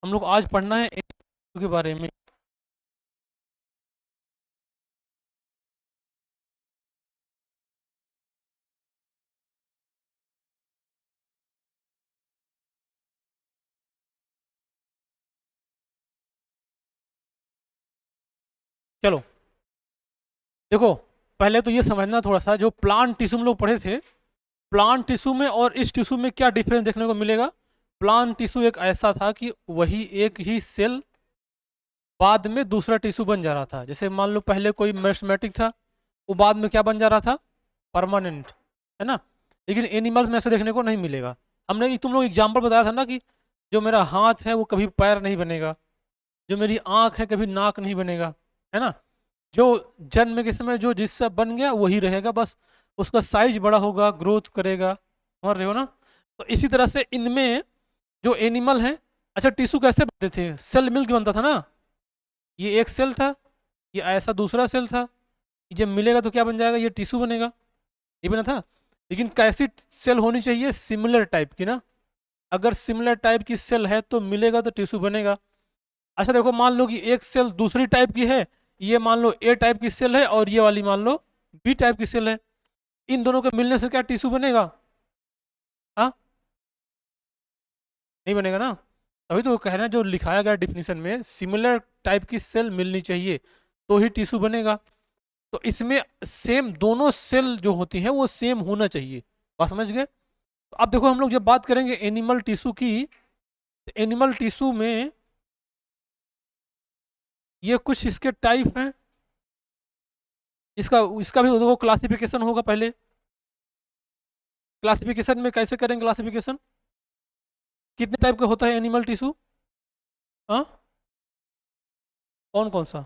हम लोग आज पढ़ना है के बारे में। चलो देखो, पहले तो ये समझना थोड़ा सा, जो प्लांट टिश्यू हम लोग पढ़े थे, प्लांट टिश्यू में और इस टिश्यू में क्या डिफरेंस देखने को मिलेगा। प्लांट टिश्यू एक ऐसा था कि वही एक ही सेल बाद में दूसरा टिश्यू बन जा रहा था। जैसे मान लो पहले कोई मेरिस्टेमेटिक था, वो बाद में क्या बन जा रहा था, परमानेंट, है ना। लेकिन एनिमल्स में ऐसे देखने को नहीं मिलेगा। हमने तुम लोग एग्जाम्पल बताया था ना कि जो मेरा हाथ है वो कभी पैर नहीं बनेगा, जो मेरी आँख है कभी नाक नहीं बनेगा, है ना। जो जन्म के समय जो जिससे बन गया वही रहेगा, बस उसका साइज बड़ा होगा, ग्रोथ करेगा। समझ रहे हो ना। तो इसी तरह से इनमें जो एनिमल हैं, अच्छा टिश्यू कैसे बनते थे, सेल मिल के बनता था ना। ये एक सेल था, ये ऐसा दूसरा सेल था, ये जब मिलेगा तो क्या बन जाएगा, ये टिश्यू बनेगा। ये बना था। लेकिन कैसी सेल होनी चाहिए, सिमिलर टाइप की ना। अगर सिमिलर टाइप की सेल है तो मिलेगा तो टिश्यू बनेगा। अच्छा देखो, मान लो कि एक सेल दूसरी टाइप की है, ये मान लो ए टाइप की सेल है और ये वाली मान लो बी टाइप की सेल है। इन दोनों के मिलने से क्या टिश्यू बनेगा। हाँ, नहीं बनेगा ना। तभी तो कह रहे हैं, जो लिखाया गया डिफिनीशन में, सिमिलर टाइप की सेल मिलनी चाहिए तो ही टिश्यू बनेगा। तो इसमें सेम दोनों सेल जो होती हैं वो सेम होना चाहिए। बात समझ गए। तो अब देखो, हम लोग जब बात करेंगे एनिमल टिश्यू की, तो एनिमल टिश्यू में ये कुछ इसके टाइप हैं। इसका इसका भी देखो क्लासिफिकेशन होगा पहले। क्लासिफिकेशन में कैसे करेंगे क्लासिफिकेशन, कितने टाइप का होता है एनिमल टिश्यू। हाँ, कौन कौन सा।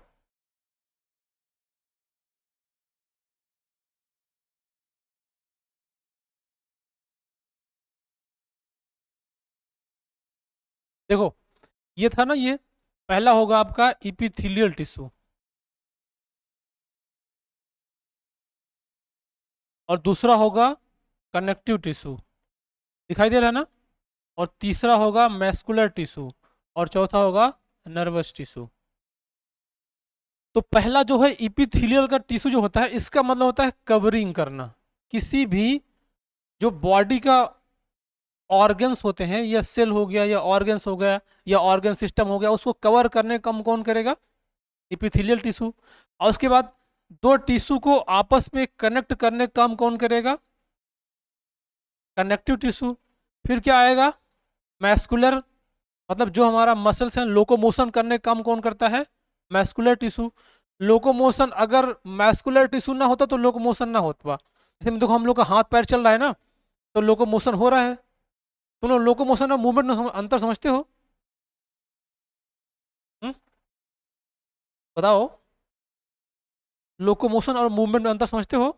देखो, ये था ना, ये पहला होगा आपका इपिथेलियल टिश्यू, और दूसरा होगा कनेक्टिव टिश्यू, दिखाई दे रहा है ना। और तीसरा होगा मैस्कुलर टिश्यू, और चौथा होगा नर्वस टिश्यू। तो पहला जो है इपिथेलियल का टिश्यू जो होता है, इसका मतलब होता है कवरिंग करना। किसी भी जो बॉडी का ऑर्गन्स होते हैं, या सेल हो गया या ऑर्गन्स हो गया या ऑर्गन सिस्टम हो गया, उसको कवर करने का काम कौन करेगा, इपिथेलियल टिश्यू। और उसके बाद दो टिश्यू को आपस में कनेक्ट करने का काम कौन करेगा, कनेक्टिव टिश्यू। फिर क्या आएगा, मैस्कुलर, मतलब जो हमारा मसल्स हैं, लोकोमोशन करने का काम कौन करता है, मैस्कुलर टिश्यू। लोकोमोशन, अगर मैस्कुलर टिश्यू ना होता तो लोकोमोशन ना होता। जैसे में देखो, हम लोग का हाथ पैर चल रहा है ना, तो लोकोमोशन हो रहा है। तुम लोग लोकोमोशन और मूवमेंट में अंतर समझते हो। हुँ? बताओ, लोकोमोशन और मूवमेंट में अंतर समझते हो।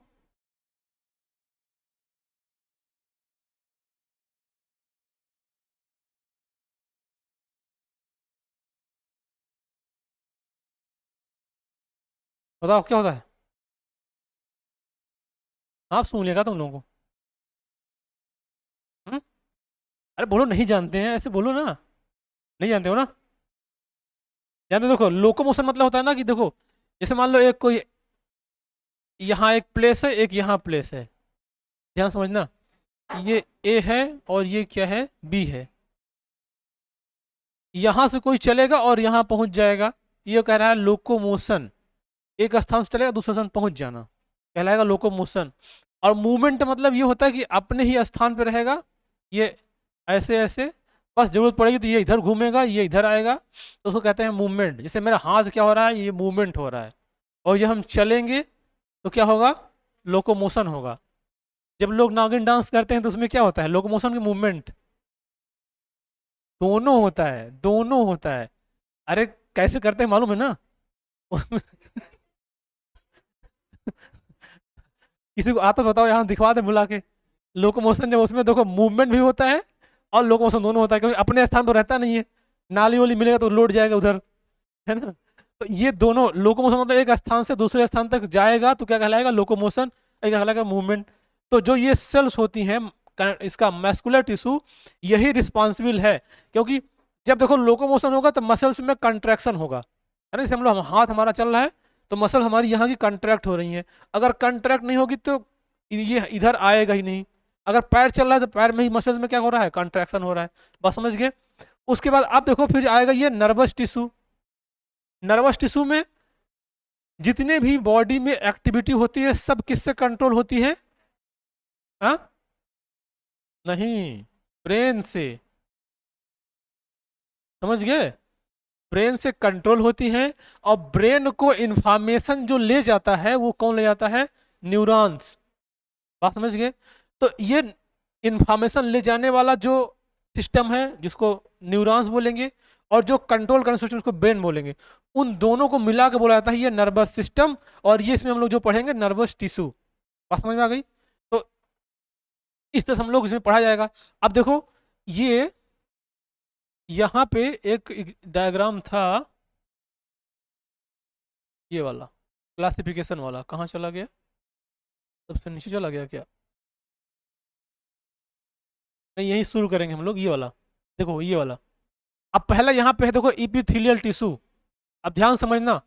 बताओ क्या होता है। आप सुन लेगा तुम लोगों को। हुँ? अरे बोलो, नहीं जानते हैं, ऐसे बोलो ना। नहीं जानते हो ना। जानते हो, देखो लोकोमोशन मतलब होता है ना कि देखो, जैसे मान लो एक कोई यहाँ एक प्लेस है, एक यहाँ प्लेस है। ध्यान समझना, ये ए है और ये क्या है, बी है। यहाँ से कोई चलेगा और यहाँ पहुंच जाएगा, ये कह रहा है लोकोमोशन। एक स्थान से चलेगा दूसरे स्थान पहुंच जाना, कहलाएगा लोकोमोशन। और मूवमेंट मतलब ये होता है कि अपने ही स्थान पर रहेगा, ये ऐसे ऐसे, बस जरूरत पड़ेगी तो ये इधर घूमेगा, ये इधर आएगा, तो उसको कहते हैं मूवमेंट। जैसे मेरा हाथ क्या हो रहा है, ये मूवमेंट हो रहा है। और ये हम चलेंगे तो क्या होगा, लोकोमोशन होगा। जब लोग नागिन डांस करते हैं तो उसमें क्या होता है, लोकोमोशन की मूवमेंट। दोनों होता है, दोनों होता है। अरे कैसे करते हैं मालूम है ना। उसमें किसी को आता तो बताओ, यहाँ दिखवा दे बुला के। लोकोमोशन जब उसमें देखो, मूवमेंट भी होता है और लोकोमोशन दोनों होता है, क्योंकि अपने स्थान तो रहता नहीं है। नाली वाली मिलेगा तो लौट जाएगा उधर, है ना। तो ये दोनों लोकोमोशन मतलब एक स्थान से दूसरे स्थान तक जाएगा तो क्या कहलाएगा, लोकोमोशन। एक कहलाएगा मूवमेंट। तो जो ये सेल्स होती हैं, इसका मैस्कुलर टिश्यू, यही रिस्पॉन्सिबल है। क्योंकि जब देखो लोकोमोशन होगा तो मसल्स में कंट्रैक्शन होगा, है ना। जैसे हम लोग हाथ हमारा चल रहा है तो मसल हमारी यहाँ की कंट्रैक्ट हो रही है, अगर कंट्रैक्ट नहीं होगी तो ये इधर आएगा ही नहीं। अगर पैर चल रहा है तो पैर में ही मसल्स में क्या हो रहा है, कंट्रैक्शन हो रहा है। बस समझ गए। उसके बाद आप देखो फिर आएगा ये नर्वस टिश्यू। नर्वस टिश्यू में जितने भी बॉडी में एक्टिविटी होती है सब किससे कंट्रोल होती है? हाँ, नहीं, ब्रेन से। समझ गए? ब्रेन से कंट्रोल होती है, और ब्रेन को इंफॉर्मेशन जो ले जाता है वो कौन ले जाता है? न्यूरॉन्स। बात समझ गए? तो ये इंफॉर्मेशन ले जाने वाला जो सिस्टम है जिसको न्यूरॉन्स बोलेंगे, और जो कंट्रोल करने सिस्टम उसको ब्रेन बोलेंगे, उन दोनों को मिला के बोला जाता है ये नर्वस सिस्टम। और ये इसमें हम लोग जो पढ़ेंगे नर्वस टिश्यू। बात समझ में आ गई? तो इस तरह से हम लोग इसमें पढ़ा जाएगा। अब देखो ये यहाँ पे एक डायग्राम था, ये वाला क्लासिफिकेशन वाला, कहाँ चला गया? सबसे नीचे चला गया क्या? नहीं, यही शुरू करेंगे हम लोग, ये वाला। देखो ये वाला। अब पहला यहाँ पे है देखो इपिथेलियल टिश्यू। अब ध्यान समझना।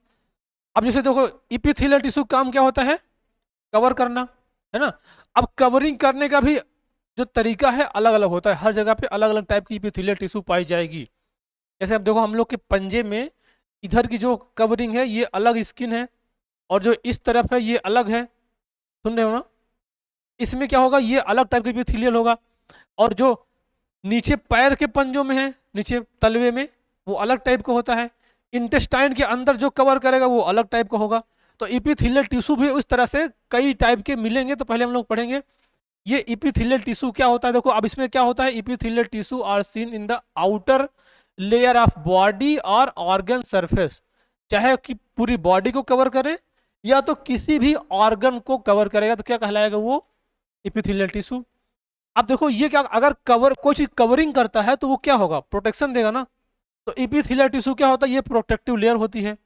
अब जैसे देखो इपिथेलियल टिश्यू काम क्या होता है? कवर करना, है ना। अब कवरिंग करने का भी जो तरीका है अलग अलग होता है, हर जगह पे अलग अलग टाइप की इपिथेलियल टिश्यू पाई जाएगी। जैसे अब देखो हम लोग के पंजे में इधर की जो कवरिंग है ये अलग स्किन है, और जो इस तरफ है ये अलग है। सुन रहे हो ना? इसमें क्या होगा, ये अलग टाइप का इपिथेलियल होगा। और जो नीचे पैर के पंजों में है, नीचे तलवे में, वो अलग टाइप का होता है। इंटेस्टाइन के अंदर जो कवर करेगा वो अलग टाइप का होगा। तो इपिथेलियल टिश्यू भी उस तरह से कई टाइप के मिलेंगे। तो पहले हम लोग पढ़ेंगे ये इपिथेलियल टिश्यू क्या होता है। देखो अब इसमें क्या होता है, epithelial tissue are seen in the outer layer of body और ऑर्गन सरफेस। चाहे कि पूरी बॉडी को कवर करे या तो किसी भी ऑर्गन को कवर करेगा तो क्या कहलाएगा वो? Epithelial tissue. अब देखो ये क्या, अगर कवर कोई चीज कवरिंग करता है तो वो क्या होगा? प्रोटेक्शन देगा ना। तो इपिथेलियल टिश्यू क्या होता है? ये प्रोटेक्टिव लेयर होती है।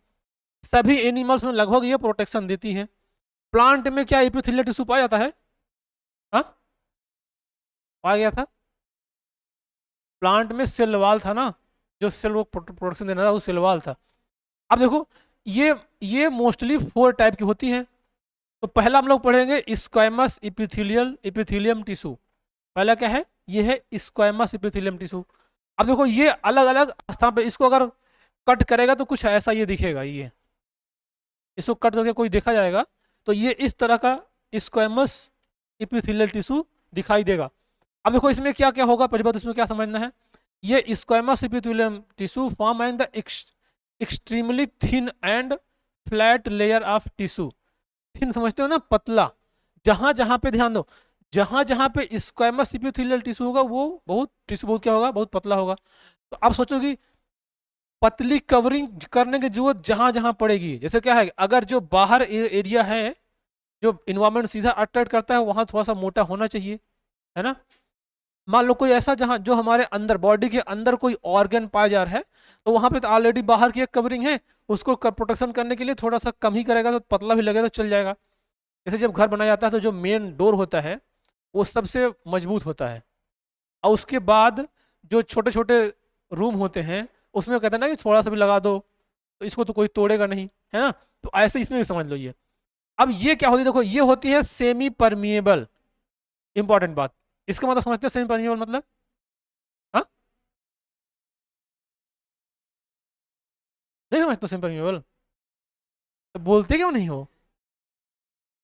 सभी एनिमल्स में लगभग ये प्रोटेक्शन देती है। प्लांट में क्या इपिथेलियल टिश्यू पाया जाता है? हाँ, पाया गया था। प्लांट में सेल वॉल था ना, जो सेल को प्रोटेक्शन देना था वो सेल वॉल था। अब देखो ये मोस्टली 4 टाइप की होती हैं। तो पहला हम लोग पढ़ेंगे स्क्वैमस इपिथेलियल इपिथेलियम टिश्यू। पहला क्या है? ये है स्क्वैमस इपिथेलियम टिश्यू। अब देखो ये अलग अलग स्थान पे, इसको अगर कट करेगा तो कुछ ऐसा ये दिखेगा। ये इसको कट करके कोई देखा जाएगा तो ये इस तरह का स्क्वैमस इपिथेलियल टिश्यू दिखाई देगा। अब देखो इसमें क्या क्या होगा, पहली बात इसमें क्या समझना है, ये squamous epithelium tissue form and the extremely thin and flat layer of tissue. Thin समझते हो ना, पतला। जहां जहां पे ध्यान दो, जहां जहां पे स्क्वैमस इपिथेलियल टिश्यू होगा वो बहुत टिश्यू बहुत क्या होगा, बहुत पतला होगा। तो आप सोचो कि पतली कवरिंग करने की जरूरत जहां जहां पड़ेगी, जैसे क्या है, अगर जो बाहर एरिया है जो इन्वायरमेंट सीधा अट्रैक्ट करता है वहां थोड़ा सा मोटा होना चाहिए, है ना। मान लो कोई ऐसा जहां जो हमारे अंदर बॉडी के अंदर कोई ऑर्गन पाया जा रहा है, तो वहां पे तो ऑलरेडी बाहर की एक कवरिंग है, उसको प्रोटेक्शन करने के लिए थोड़ा सा कम ही करेगा तो पतला भी लगेगा तो चल जाएगा। जैसे जब घर बनाया जाता है तो जो मेन डोर होता है वो सबसे मजबूत होता है, और उसके बाद जो छोटे छोटे रूम होते हैं उसमें कहते हैं ना कि थोड़ा सा भी लगा दो तो इसको तो कोई तोड़ेगा नहीं, है ना। तो ऐसे इसमें भी समझ लो ये। अब ये क्या होती है, देखो ये होती है सेमी परमिएबल। इंपॉर्टेंट बात, इसका मतलब समझते हो सेमी परमिएबल मतलब? हाँ, नहीं समझते सेमी परमिएबल? तो बोलते क्यों नहीं हो?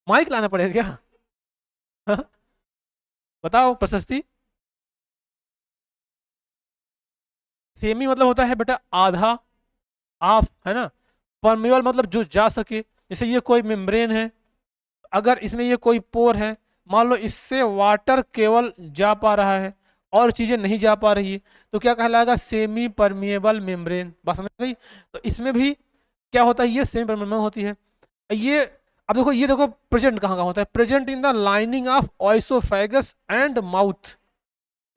माइक लाना पड़ेगा क्या? हाँ? बताओ प्रशस्ति। सेमी मतलब होता है बेटा आधा, हाफ, है ना। परमेबल मतलब जो जा सके। जैसे ये कोई मेम्ब्रेन है, अगर इसमें ये कोई पोर है, मान लो इससे वाटर केवल जा पा रहा है और चीजें नहीं जा पा रही है, तो क्या कहलाएगा? Semi permeable membrane. बस समझ गई? तो इसमें भी क्या होता है, ये सेमी परमिएबल होती है ये। अब देखो ये देखो प्रेजेंट कहाँ कहाँ होता है, present in the lining of oesophagus and mouth.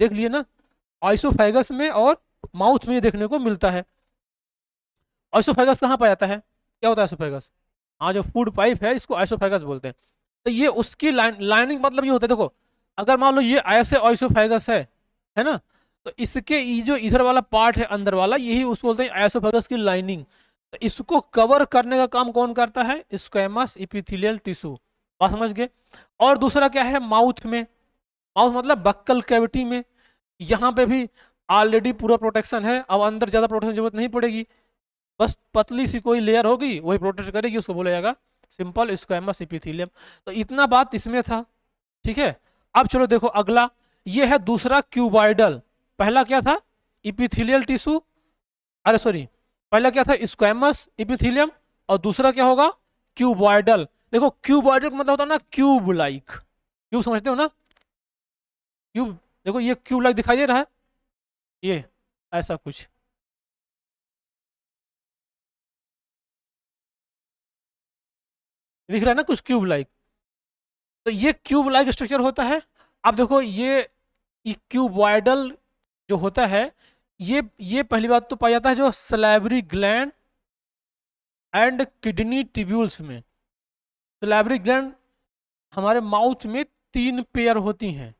देख लिए ना, ऑइसोफेगस में और माउथ में ये देखने को मिलता है। ऑइसोफेगस कहाँ पाया जाता है, क्या होता है ऑइसोफेगस? हाँ, जो फूड पाइप है इसको ऑइसोफेगस बोलते हैं। तो ये उसकी लाइनिंग मतलब ये होता है, देखो अगर मान लो ये ऐसे ऑइसोफेगस है ना, तो इसके ये जो इधर वाला पार्ट है अंदर वाला, यही उसको बोलते हैं एसोफेगस की लाइनिंग। तो इसको कवर करने का काम कौन करता है? Squamous epithelial tissue. बात समझ गए? और दूसरा क्या है? माउथ में, माउथ मतलब बक्कल कैविटी में, यहाँ पे भी ऑलरेडी पूरा प्रोटेक्शन है, अब अंदर ज़्यादा प्रोटेक्शन की जरूरत नहीं पड़ेगी, बस पतली सी कोई लेयर होगी वही प्रोटेक्ट करेगी, उसको बोला जाएगा सिंपल स्क्वैमस एपिथेलियम। तो इतना बात इसमें था, ठीक है। अब चलो देखो अगला, ये है दूसरा क्यूबॉइडल। पहला क्या था? इपिथेलियल टिश्यू, अरे सॉरी, पहला क्या था? स्क्वैमस एपिथेलियम, और दूसरा क्या होगा? क्यूबॉइडल। देखो क्यूबॉइडल का मतलब होता है ना क्यूब लाइक, क्यूब समझते हो ना? क्यूब, देखो ये क्यूब लाइक दिखाई दे रहा है, ये ऐसा कुछ, दिख रहा है ना कुछ क्यूब लाइक। तो ये क्यूब लाइक स्ट्रक्चर होता है। अब देखो ये क्यूबॉइडल जो होता है, ये पहली बात तो पाया जाता है जो salivary gland and kidney tubules में। सलाइवरी ग्लैंड हमारे माउथ में 3 पेयर होती हैं,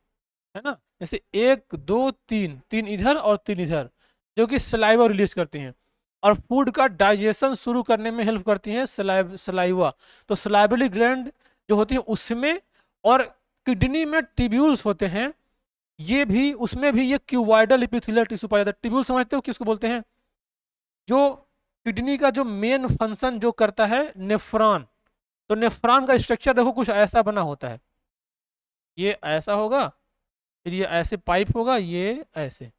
है ना, जैसे 1 2 3, 3 इधर और 3 इधर, जो कि सलाइवा रिलीज करती हैं और फूड का डाइजेशन शुरू करने में हेल्प करती हैं सलाइवा। तो सलाइवरी ग्लैंड जो होती है उसमें, और किडनी में ट्यूब्यूल्स होते हैं, ये भी, उसमें भी ये क्यूबॉइडल एपिथेलियल टिश्यू पाया जाता है। ट्यूब्यूल समझते हो किसको बोलते हैं? जो किडनी का जो मेन फंक्शन जो करता है, नेफ्रॉन। तो नेफ्रॉन का स्ट्रक्चर देखो कुछ ऐसा बना होता है, ये ऐसा होगा, फिर ये ऐसे पाइप होगा, ये ऐसे।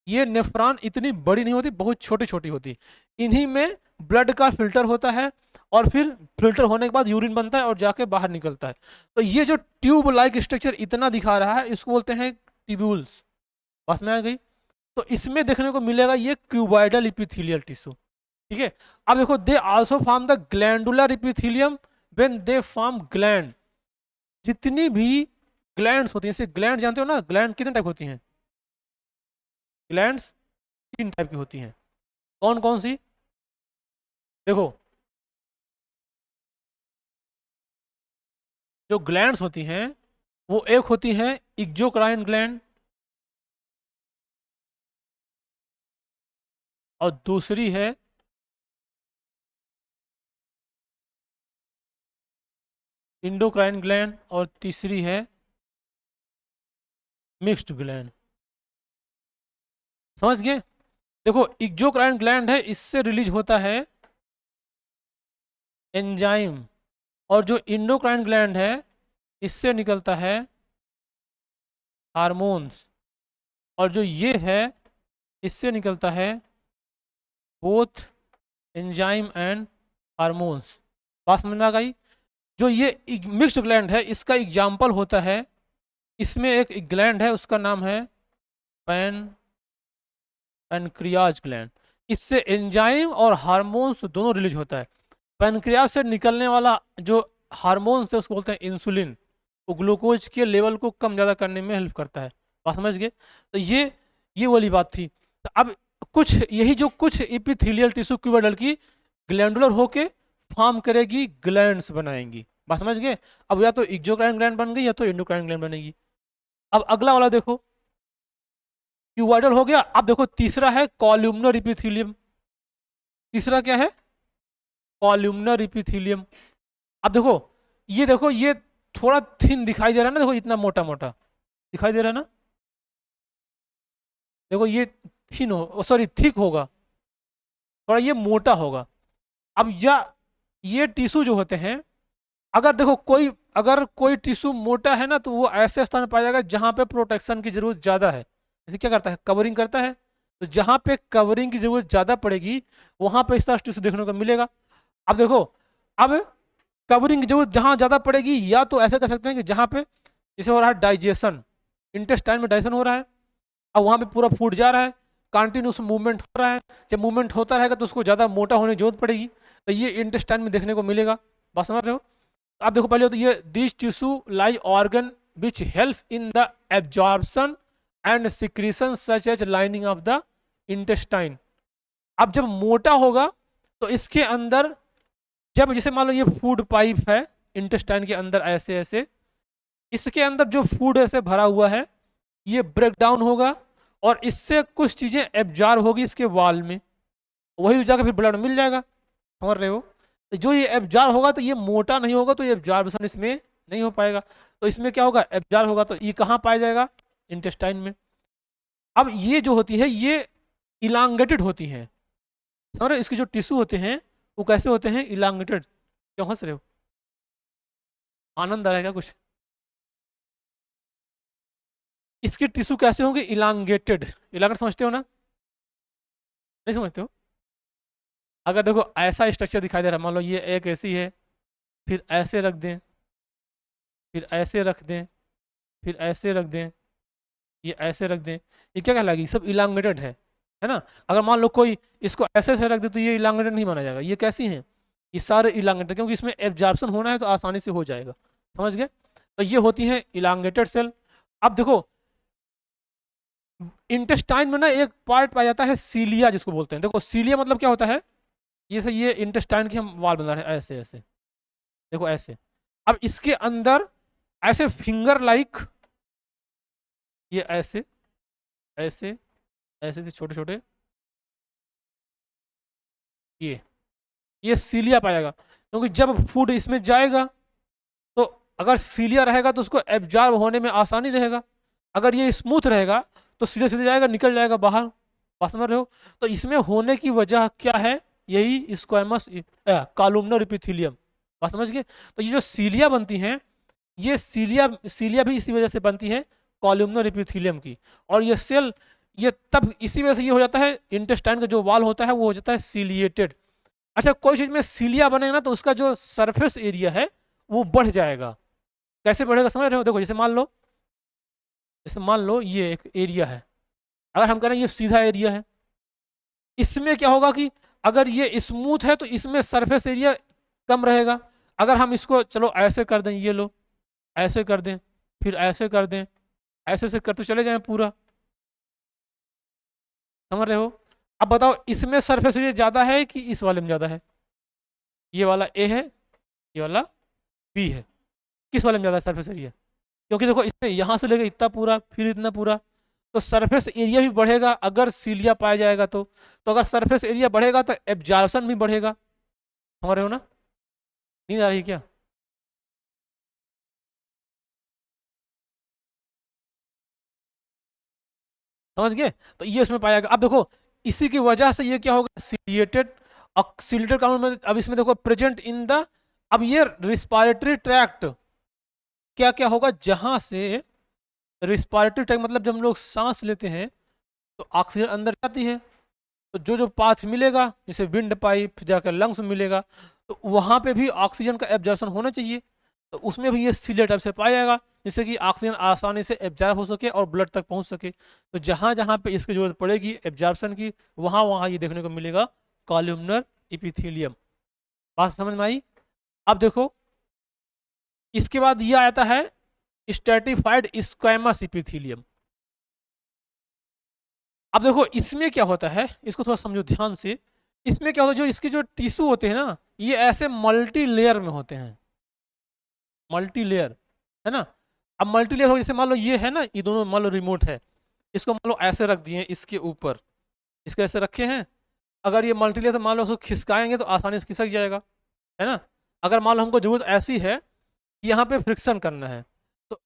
ये नेफ्रॉन इतनी बड़ी नहीं होती, बहुत छोटी छोटी होती। इन्हीं में ब्लड का फिल्टर होता है, और फिर फिल्टर होने के बाद यूरिन बनता है और जाके बाहर निकलता है। तो ये जो ट्यूब लाइक स्ट्रक्चर इतना दिखा रहा है, इसको बोलते हैं ट्यूब्यूल्स। बस में आ गई? तो इसमें देखने को मिलेगा ये क्यूबॉइडल एपिथेलियल टिश्यू, ठीक है। अब देखो, they also form the glandular epithelium when they form gland. जितनी भी ग्लैंड्स होती हैं, जैसे ग्लैंड जानते हो ना, ग्लैंड कितने टाइप होती हैं? ग्लैंड्स 3 टाइप की होती हैं। कौन कौन सी? देखो, जो ग्लैंड्स होती हैं वो एक होती है एक्सोक्राइन ग्लैंड, और दूसरी है इंडोक्राइन ग्लैंड, और तीसरी है मिक्स्ड ग्लैंड। समझ गए? देखो एक्सोक्राइन ग्लैंड है, इससे रिलीज होता है एंजाइम, और जो इंडोक्राइन ग्लैंड है इससे निकलता है हार्मोन्स, और जो ये है इससे निकलता है बोथ एंजाइम एंड हार्मोन्स। बात समझ में आ गई? जो ये मिक्स्ड ग्लैंड है, इसका एग्जाम्पल होता है, इसमें एक ग्लैंड है उसका नाम है पैनक्रियाज ग्लैंड। इससे एंजाइम और हार्मोन्स दोनों रिलीज होता है। पैनक्रियाज से निकलने वाला जो हार्मोन्स है उसको बोलते हैं इंसुलिन, वो ग्लूकोज के लेवल को कम ज़्यादा करने में हेल्प करता है। बात समझ गए? तो ये वाली बात थी। तो अब कुछ यही जो कुछ एपिथेलियल टिश्यू क्यूबॉइडल की ग्लैंडुलर होके फॉर्म करेगी, ग्लैंड्स बनाएंगी। बात समझ गए? अब या तो एक्सोक्राइन ग्लैंड बन गई या तो एंडोक्राइन ग्लैंड बनेगी। अब अगला वाला देखो, क्यूबॉइडल हो गया। अब देखो तीसरा है कॉलुमनर एपिथेलियम। तीसरा क्या है? Columnar epithelium. अब देखो ये थोड़ा थिन दिखाई दे रहा है ना, देखो इतना मोटा मोटा दिखाई दे रहा है ना, देखो ये थिन हो, सॉरी थिक होगा, थोड़ा ये मोटा होगा। अब ये टिश्यू जो होते हैं, अगर कोई टिश्यू मोटा है ना, तो वो ऐसे स्थान पाया जाएगा जहां पे प्रोटेक्शन की जरूरत ज्यादा है। जैसे क्या करता है? कवरिंग करता है। तो जहां पे कवरिंग की जरूरत ज्यादा पड़ेगी वहां पे इस तरह टिश्यू देखने को मिलेगा। अब देखो, अब कवरिंग की जरूरत जहां ज्यादा पड़ेगी, या तो ऐसे कर सकते हैं कि जहां पे जैसे हो रहा है डाइजेशन, इंटेस्टाइन में डाइजेशन हो रहा है, अब वहां पे पूरा फूड जा रहा है, कंटिन्यूस मूवमेंट हो रहा है, जब मूवमेंट होता रहेगा तो उसको ज़्यादा मोटा होने की जरूरत पड़ेगी, तो ये इंटेस्टाइन में देखने को मिलेगा। बात समझ रहे हो? आप देखो पहले तो ये this tissue lie organ which help in the absorption and secretion such as lining of the intestine. अब जब मोटा होगा तो इसके अंदर, जब जैसे मान लो ये फूड पाइप है इंटेस्टाइन के अंदर, ऐसे ऐसे इसके अंदर जो फूड ऐसे भरा हुआ है, ये ब्रेक डाउन होगा और इससे कुछ चीजें एब्जॉर्ब होगी इसके वाल में, वही जाकर फिर ब्लड मिल जाएगा। समझ रहे हो? तो जो ये एब्जॉर्ब होगा तो ये मोटा नहीं होगा, तो ये एब्जॉर्बेशन इसमें नहीं हो पाएगा। तो इसमें क्या होगा, एब्जॉर्ब होगा तो ये कहाँ पाया जाएगा, इंटेस्टाइन में। अब ये जो होती है ये इलांगेटेड होती है। समझ रहे हो? इसके जो टिश्यू होते हैं वो कैसे होते हैं, इलांगेटेड। क्यों हंस रहे हो, आनंद आ रहा है क्या कुछ? इसके टिश्यू कैसे होंगे, इलांगेटेड। इलांगेट समझते हो ना, नहीं समझते हो? अगर देखो ऐसा स्ट्रक्चर दिखाई दे रहा है, मान लो ये एक ऐसी है, फिर ऐसे रख दें, फिर ऐसे रख दें, फिर ऐसे रख दें, ये ऐसे रख दें, ये क्या कहलाएगी, सब इलांगेटेड है ना। अगर मान लो कोई इसको ऐसे से रख दे तो ये इलांगेटेड नहीं माना जाएगा। ये कैसी हैं, ये सारे इलांगेटेड, क्योंकि इसमें एब्जॉर्प्शन होना है तो आसानी से हो जाएगा। समझ गए? तो ये होती है इलांगेटेड सेल। अब देखो इंटेस्टाइन में ना एक पार्ट पाया जाता है सीलिया जिसको बोलते हैं। देखो सीलिया मतलब क्या होता है, ये इंटेस्टाइन की हम वाल बना रहे हैं ऐसे ऐसे, देखो ऐसे। अब इसके अंदर ऐसे फिंगर लाइक, ये ऐसे ऐसे ऐसे से छोटे छोटे, ये सीलिया पाएगा, क्योंकि जब फूड इसमें जाएगा तो अगर सीलिया रहेगा तो उसको एब्जॉर्ब होने में आसानी रहेगा। अगर ये स्मूथ रहेगा तो सीधे सीधे जाएगा, निकल जाएगा बाहर। बात समझ रहे हो? तो इसमें होने की वजह क्या है, यही स्क्वैमस कॉलुमनर एपिथेलियम। बात समझ गए? तो ये जो सीलिया बनती हैं, ये सीलिया भी इसी वजह से बनती है, कॉलुमनर एपिथेलियम की। और ये सेल ये तब इसी वजह से ये हो जाता है, इंटेस्टाइन का जो वाल होता है वो हो जाता है सीलिएटेड। अच्छा कोई चीज में सीलिया बनेगा ना तो उसका जो सरफेस एरिया है वो बढ़ जाएगा। कैसे बढ़ेगा समझ रहे हो? देखो जैसे मान लो ये एक एरिया है, अगर हम करें ये सीधा एरिया है, इसमें क्या होगा कि अगर ये स्मूथ है तो इसमें सरफेस एरिया कम रहेगा। अगर हम इसको चलो ऐसे कर दें, ये लो ऐसे कर दें, फिर ऐसे कर दें, ऐसे से करते चले जाएं पूरा। समझ रहे हो? अब बताओ इसमें सरफेस एरिया ज्यादा है कि इस वाले में ज्यादा है? ये वाला ए है, ये वाला बी है, किस वाले में ज्यादा सरफेस एरिया? क्योंकि देखो इसमें यहाँ से लेकर इतना पूरा फिर इतना पूरा, तो सरफेस एरिया भी बढ़ेगा अगर सीलिया पाया जाएगा तो अगर सरफेस एरिया बढ़ेगा तो एब्जॉर्प्शन भी बढ़ेगा। समझ रहे हो ना? नींद आ रही है क्या? समझ गए? तो ये उसमें पाया गया। अब देखो इसी की वजह से ये क्या होगा, सीलिएटेड। सीलिएटेड काउंट में अब इसमें देखो प्रेजेंट इन द, अब ये रिस्पायरेटरी ट्रैक्ट क्या क्या होगा, जहां से रिस्पायरेटरी ट्रैक्ट मतलब जब हम लोग सांस लेते हैं तो ऑक्सीजन अंदर जाती है, तो जो जो पाथ मिलेगा जैसे विंड पाइप जाकर लंग्स में मिलेगा, तो वहाँ पे भी ऑक्सीजन का एब्जॉर्प्शन होना चाहिए। तो उसमें भी ये सीलिया टाइप से पाया जाएगा, जिससे कि ऑक्सीजन आसानी से एब्जॉर्ब हो सके और ब्लड तक पहुँच सके। तो जहाँ जहाँ पे इसकी जरूरत पड़ेगी एब्जॉर्प्शन की, वहाँ वहाँ ये देखने को मिलेगा कॉलुमनर एपिथेलियम। बात समझ में आई? अब देखो इसके बाद ये आता है स्ट्रेटिफाइड स्क्वैमस एपिथेलियम। अब देखो इसमें क्या होता है, इसको थोड़ा समझो ध्यान से। इसमें क्या होता है, जो इसके जो टिश्यू होते हैं ना ये ऐसे मल्टी लेयर में होते हैं, मल्टी लेयर, है ना। अब मल्टी लेयर हो, जैसे मान लो ये है ना, ये दोनों मान लो रिमोट है, इसको मान लो ऐसे रख दिए इसके ऊपर, इसके ऐसे रखे हैं। अगर ये मल्टी लेयर तो मान लो उसको खिसकाएंगे तो आसानी से खिसक जाएगा, है ना। अगर मान लो हमको जरूरत ऐसी है कि यहाँ पे फ्रिक्शन करना है, तो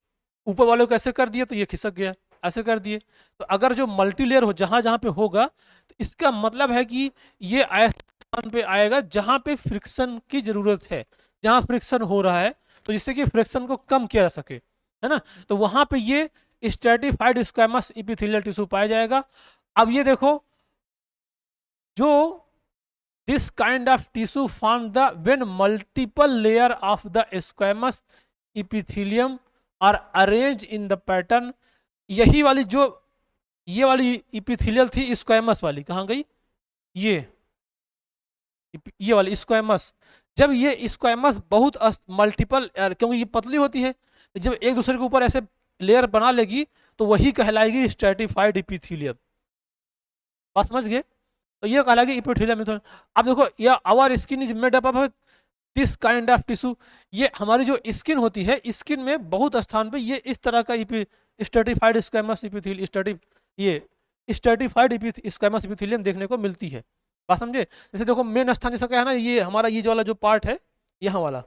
ऊपर वाले को ऐसे कर दिए तो ये खिसक गया, ऐसे कर दिए। तो अगर जो मल्टी लेयर हो जहाँ जहाँ पे होगा, तो इसका मतलब है कि ये ऐसे स्थान पे आएगा जहाँ पे फ्रिक्शन की जरूरत है, जहाँ फ्रिक्शन हो रहा है, तो जिससे कि फ्रिक्शन को कम किया जा सके, है ना। तो वहाँ पे ये स्ट्रेटिफाइड स्क्वैमस एपिथेलियल टिश्यू पाया जाएगा। अब ये देखो जो this kind of tissue forms the when multiple layer of the squamous epithelium are arranged in the pattern। यही वाली जो ये वाली इपिथेलियल थी स्क्वैमस वाली, कहाँ गई, ये वाली स्क्वैमस। जब ये स्क्वैमस बहुत मल्टीपल, क्योंकि ये पतली होती है, जब एक दूसरे के ऊपर ऐसे लेयर बना लेगी तो वही कहलाएगी स्ट्रेटिफाइड इपिथेलियम। बात समझ गए? तो ये कहलाएगी इपिथेलियम मेथड। अब देखो ये our skin is made up of this kind of tissue, ये हमारी जो स्किन होती है, स्किन में बहुत स्थान पे ये इस तरह का स्ट्रेटिफाइड स्क्वैमस इपिथेलियम ये स्ट्रेटिफाइड स्क्वैमस इपिथेलियम देखने को मिलती है। बात समझे? जैसे देखो मेन स्थान जैसा क्या है ना, ये हमारा ये जो वाला जो पार्ट है यहाँ वाला,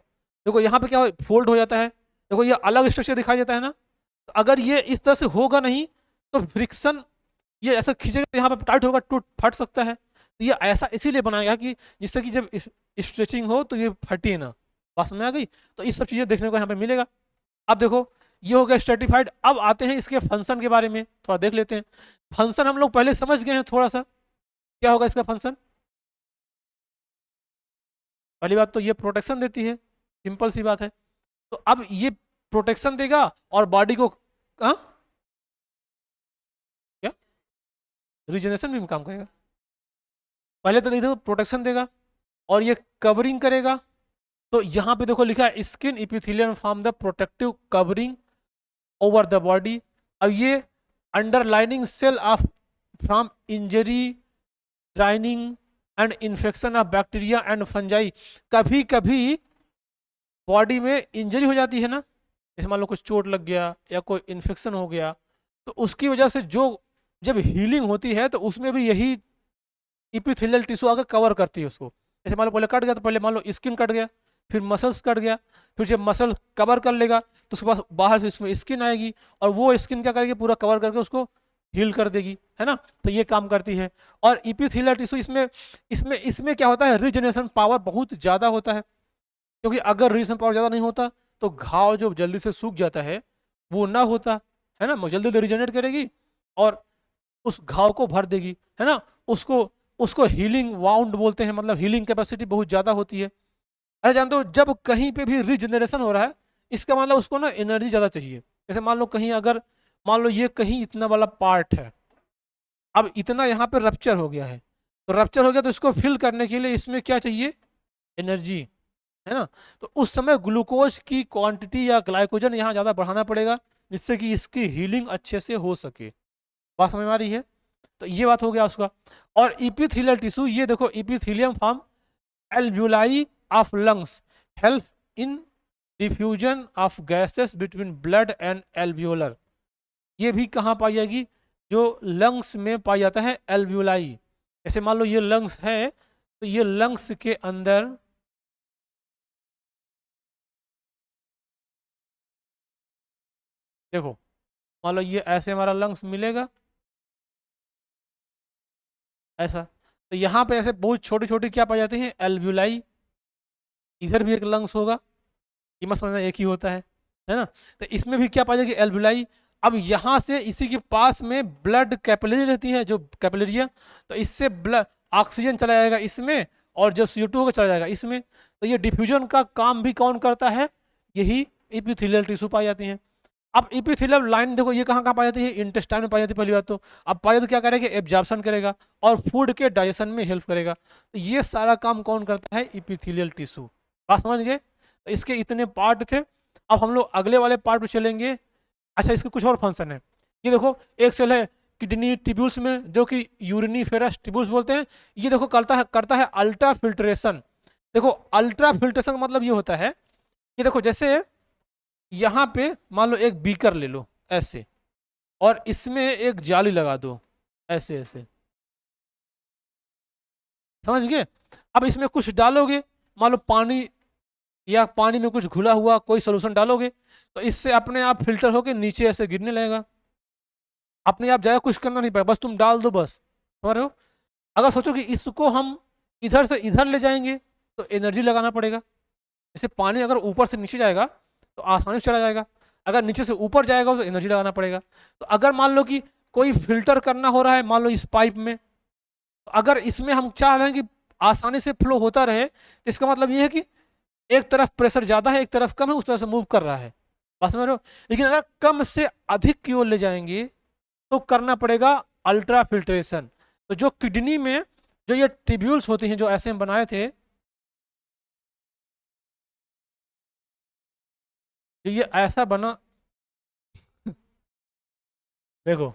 देखो यहाँ पे क्या फोल्ड हो जाता है, देखो ये अलग स्ट्रक्चर दिखाई देता है ना। तो अगर ये इस तरह से होगा नहीं तो फ्रिक्शन, ये ऐसा खींचेगा तो यहाँ पे टाइट होगा, टूट फट सकता है। तो ये ऐसा इसीलिए बनाया गया कि जिससे कि जब स्ट्रेचिंग हो तो ये फटे ना। बात समझ आ गई? तो इस सब चीज़ें देखने को यहाँ पे मिलेगा। अब देखो ये हो गया स्ट्रेटिफाइड। अब आते हैं इसके फंक्शन के बारे में, थोड़ा देख लेते हैं। फंक्शन हम लोग पहले समझ गए हैं थोड़ा सा, क्या होगा इसका फंक्शन। पहली बात तो ये प्रोटेक्शन देती है, सिंपल सी बात है। तो अब ये प्रोटेक्शन देगा और बॉडी को क्या रिजनरेशन में भी काम करेगा। पहले तो देखो प्रोटेक्शन देगा और ये कवरिंग करेगा। तो यहाँ पे देखो लिखा है skin epithelium form the protective covering over the body. अब ये underlining seal off from injury, drying and infection of bacteria and fungi. कभी कभी बॉडी में इंजरी हो जाती है ना, जैसे मान लो कुछ चोट लग गया या कोई इन्फेक्शन हो गया, तो उसकी वजह से जो जब हीलिंग होती है तो उसमें भी यही इपिथेलियल टिश्यू आकर कवर करती है उसको। जैसे मान लो पहले कट गया तो पहले मान लो स्किन कट गया, फिर मसल्स कट गया, फिर जब मसल कवर कर लेगा तो उसके बाद बाहर से इसमें स्किन आएगी और वो स्किन क्या करेगी, पूरा कवर करके उसको हील कर देगी, है ना। तो ये काम करती है। और इपिथेलियल टिश्यू इसमें इसमें इसमें क्या होता है, रिजनरेशन पावर बहुत ज़्यादा होता है। क्योंकि अगर रिजनरेशन पावर ज़्यादा नहीं होता तो घाव जो जल्दी से सूख जाता है वो ना होता, है ना, जल्दी जल्दी रिजनरेट करेगी और उस घाव को भर देगी, है ना। उसको उसको हीलिंग वाउंड बोलते हैं, मतलब हीलिंग कैपेसिटी बहुत ज़्यादा होती है। अरे जानते हो जब कहीं पे भी रिजनरेशन हो रहा है इसका मतलब उसको ना एनर्जी ज़्यादा चाहिए। जैसे मान लो कहीं अगर मान लो ये कहीं इतना वाला पार्ट है, अब इतना यहाँ पे रप्चर हो गया है, तो रप्चर हो गया तो इसको फिल करने के लिए इसमें क्या चाहिए, एनर्जी, है ना। तो उस समय ग्लूकोज की क्वांटिटी या ग्लाइकोजन यहाँ ज़्यादा बढ़ाना पड़ेगा जिससे कि इसकी हीलिंग अच्छे से हो सके। बात समझ में आ रही है? तो ये बात हो गया उसका। और इपिथेलियल टिश्यू, ये देखो epithelium form alveoli of lungs, help in diffusion of gases between blood and alveolar. ये भी कहाँ पाई जाएगी, जो लंग्स में पाई जाता है एल्व्यूलाई। जैसे मान लो ये लंग्स है तो ये लंग्स के अंदर देखो, मान लो ये ऐसे हमारा लंग्स मिलेगा ऐसा, तो यहाँ पे ऐसे बहुत छोटी छोटी क्या पाई जाती हैं, एल्व्यूलाई। इधर भी एक लंग्स होगा, ये मत समझना एक ही होता है ना। तो इसमें भी क्या पाई जाएगी, एल्व्यूलाई। अब यहाँ से इसी के पास में ब्लड कैपिलरी रहती है, जो कैपिलरी है, तो इससे ब्लड ऑक्सीजन चला जाएगा इसमें और जो CO2 होगा चला जाएगा इसमें। तो ये डिफ्यूजन का काम भी कौन करता है, यही इपिथेलियल टिश्यू पाई जाती हैं। अब इपिथेलियल लाइन देखो ये कहाँ कहाँ पाई जाती है, इंटेस्टाइन में पाई जाती है पहली बात तो। अब पाई तो क्या करेगा, एब्जॉर्प्शन करेगा और फूड के डाइजेशन में हेल्प करेगा। तो ये सारा काम कौन करता है, इपिथेलियल टिश्यू। बात समझ गए? तो इसके इतने पार्ट थे। अब हम लोग अगले वाले पार्ट पे चलेंगे। अच्छा इसके कुछ और फंक्शन है, ये देखो एक सेल है किडनी ट्यूब्यूल्स में जो कि यूरिनीफेरस ट्यूब्यूल्स बोलते हैं। ये देखो करता है अल्ट्रा फिल्ट्रेशन। देखो अल्ट्रा फिल्ट्रेशन का मतलब ये होता है, ये देखो जैसे यहाँ पे मान लो एक बीकर ले लो ऐसे और इसमें एक जाली लगा दो ऐसे ऐसे, समझ गए। अब इसमें कुछ डालोगे, मान लो पानी या पानी में कुछ घुला हुआ कोई सोल्यूशन डालोगे तो इससे अपने आप फिल्टर होके नीचे ऐसे गिरने लगेगा। अपने आप जाएगा, कुछ करना नहीं पड़ेगा, बस तुम डाल दो बस, समझ रहे हो। अगर सोचो कि इसको हम इधर से इधर ले जाएंगे तो एनर्जी लगाना पड़ेगा। जैसे पानी अगर ऊपर से नीचे जाएगा तो आसानी से चला जाएगा, अगर नीचे से ऊपर जाएगा तो एनर्जी लगाना पड़ेगा। तो अगर मान लो कि कोई फिल्टर करना हो रहा है मान लो इस पाइप में, तो अगर इसमें हम चाह रहे हैं कि आसानी से फ्लो होता रहे तो इसका मतलब ये है कि एक तरफ प्रेशर ज़्यादा है एक तरफ कम है, उस तरह से मूव कर रहा है, बस समझ रहे हो। लेकिन अगर कम से अधिक की ओर ले जाएंगे तो करना पड़ेगा अल्ट्रा फिल्ट्रेशन। तो जो किडनी में जो ये ट्यूब्यूल्स होती हैं जो ऐसे हम बनाए थे, जो ये ऐसा बना देखो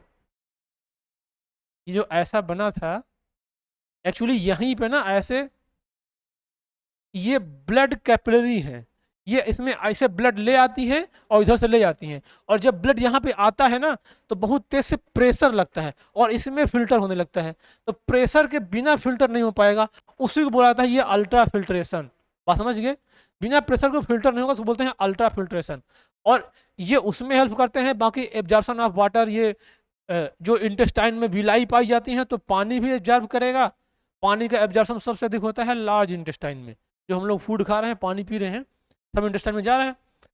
ये जो ऐसा बना था एक्चुअली यहीं पे ना ऐसे ये ब्लड कैपिलरी है, ये इसमें ऐसे ब्लड ले आती है और इधर से ले जाती हैं, और जब ब्लड यहाँ पे आता है ना तो बहुत तेज से प्रेशर लगता है और इसमें फिल्टर होने लगता है। तो प्रेशर के बिना फिल्टर नहीं हो पाएगा, उसी को बोला जाता है ये अल्ट्रा फिल्ट्रेशन। बात समझ गए? बिना प्रेशर को फिल्टर नहीं होगा तो बोलते हैं अल्ट्रा फिल्ट्रेशन। और ये उसमें हेल्प करते हैं, बाकी एब्जॉर्प्शन ऑफ वाटर, ये जो इंटेस्टाइन में विलाई पाई जाती हैं तो पानी भी एब्जॉर्ब करेगा। पानी का एब्जॉर्प्शन सबसे अधिक होता है लार्ज इंटेस्टाइन में, जो हम लोग फूड खा रहे हैं, पानी पी रहे हैं, सब इंटेस्टाइन में जा रहा है,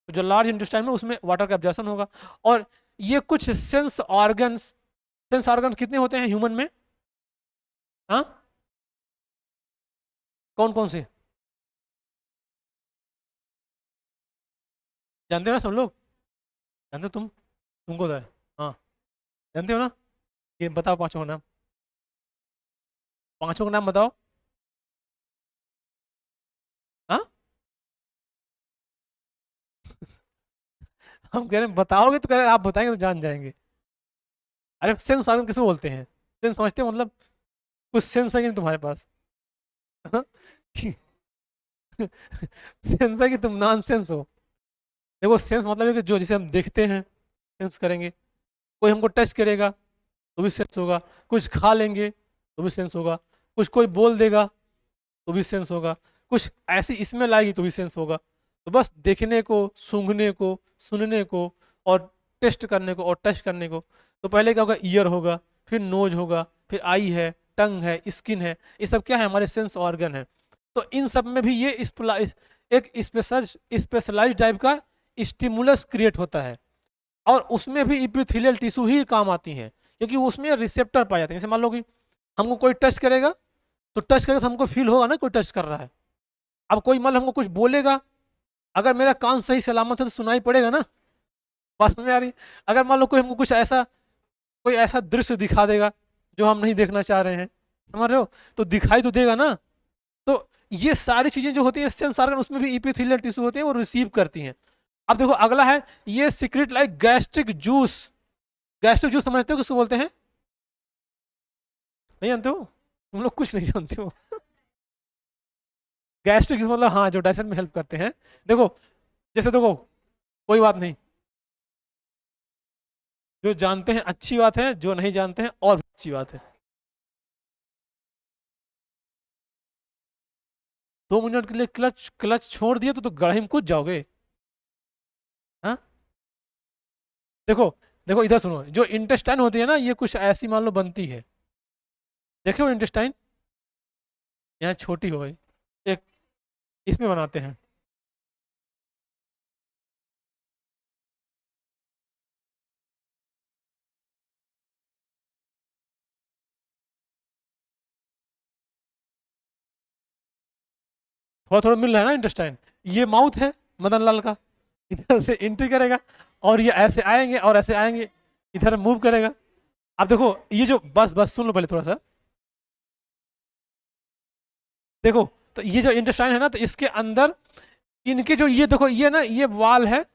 तो जो लार्ज इंटेस्टाइन में उसमें वाटर का एब्जॉर्प्शन होगा। और ये कुछ सेंस ऑर्गन्स कितने होते हैं ह्यूमन में? हाँ, कौन कौन से जानते हो ना सब लोग? जानते हो तुम? तुमको तो है। हाँ, जानते हो ना? ये बताओ पांचों का नाम, पांचों का नाम बताओ। हाँ, हम कह रहे हैं बताओगे तो कह रहे हैं आप बताएंगे तो जान जाएंगे। अरे सेंस ऑर्गन किसको बोलते हैं? सेंस समझते हो मतलब? कुछ सेंस है कि नहीं तुम्हारे पास? हाँ? सेंस है कि तुम नॉन सेंस हो? देखो सेंस मतलब है कि जो जिसे हम देखते हैं सेंस करेंगे, कोई हमको टच करेगा तो भी सेंस होगा, कुछ खा लेंगे तो भी सेंस होगा, कुछ कोई बोल देगा तो भी सेंस होगा, कुछ ऐसी स्मेल आएगी तो भी सेंस होगा। तो बस देखने को, सूंघने को, सुनने को और टेस्ट करने को और टच करने को, तो पहले क्या होगा? ईयर होगा, फिर नोज होगा, फिर आई है, टंग है, स्किन है, ये सब क्या है? हमारे सेंस ऑर्गन है। तो इन सब में भी ये एक स्पेशलाइज टाइप का स्टिमुलस क्रिएट होता है, और उसमें भी इपिथेलियल टिश्यू ही काम आती है, क्योंकि उसमें रिसेप्टर पाए जाते हैं। जैसे मान लो कि हमको कोई टच करेगा, तो टच करेगा तो हमको फील होगा ना कोई टच कर रहा है। अब कोई मान लो हमको कुछ बोलेगा, अगर मेरा कान सही सलामत है तो सुनाई पड़ेगा ना? बात में आ रही? अगर मान लो कोई हमको कुछ ऐसा, कोई ऐसा दृश्य दिखा देगा जो हम नहीं देखना चाह रहे हैं, समझ रहे हो, तो दिखाई तो देगा ना। तो ये सारी चीजें जो होती है सेंस ऑर्गन, उसमें भी इपिथेलियल टिश्यू होते हैं, वो रिसीव करती हैं। अब देखो अगला है, ये secret like gastric juice. Gastric juice समझते हो किसको बोलते हैं? नहीं जानते हो? तुम लोग कुछ नहीं जानते हो। गैस्ट्रिक जूस मतलब हाँ, जो डाइजेशन में हेल्प करते हैं। देखो, जैसे देखो, कोई बात नहीं, जो जानते हैं अच्छी बात है, जो नहीं जानते हैं और भी अच्छी बात है। 2 मिनट के लिए क्लच क्लच छोड़ दिए तो गढ़े में कूद जाओगे। हाँ, देखो, देखो इधर सुनो, जो इंटेस्टाइन होती है ना, ये कुछ ऐसी मान लो बनती है, देखो इंटेस्टाइन यहाँ छोटी हो गई, एक इसमें बनाते हैं। थोड़ा थोड़ा मिल रहा है ना इंटेस्टाइन, ये माउथ है मदन लाल का, इधर से एंट्री करेगा और ये ऐसे आएंगे और ऐसे आएंगे, इधर मूव करेगा। अब देखो ये जो, बस बस सुन लो पहले थोड़ा सा, देखो, तो ये जो इंटेस्टाइन है ना, तो इसके अंदर इनके जो, ये देखो ये ना, ये वाल है,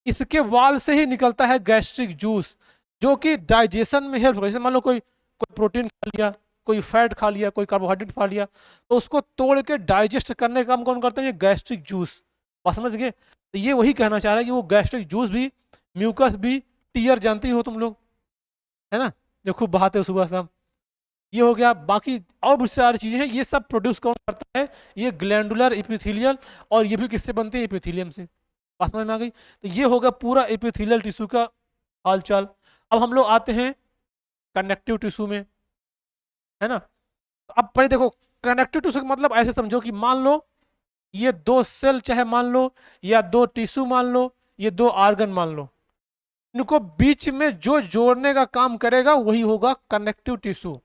इसके वाल से ही निकलता है गैस्ट्रिक जूस, जो कि डाइजेशन में हेल्प होगा। जैसे मान लो कोई कोई प्रोटीन खा लिया, कोई फैट खा लिया, कोई कार्बोहाइड्रेट खा लिया, तो उसको तोड़ के डाइजेस्ट करने का काम कौन करते हैं? ये गैस्ट्रिक जूस। बात समझ गए? तो ये वही कहना चाह रहा है कि वो गैस्ट्रिक जूस भी, म्यूकस भी, टीयर जानती हो तुम लोग, है ना, जो खूब बहाते हो सुबह शाम, ये हो गया। बाकी और बहुत सारी चीजें हैं, ये सब प्रोड्यूस कौन करता है? ये ग्लैंडुलर एपिथेलियल, और ये भी किससे बनते हैं? एपिथेलियम से। बात समझ में आ गई? तो ये होगा पूरा एपिथेलियल टिश्यू का हालचाल। अब हम लोग आते हैं कनेक्टिव टिश्यू में, है ना। तो अब पहले देखो, कनेक्टिव टिश्यू का मतलब ऐसे समझो कि मान लो ये दो सेल, चाहे मान लो, या दो टिश्यू मान लो, ये दो ऑर्गन मान लो, इनको बीच में जो जोड़ने का काम करेगा वही होगा कनेक्टिव टिश्यू।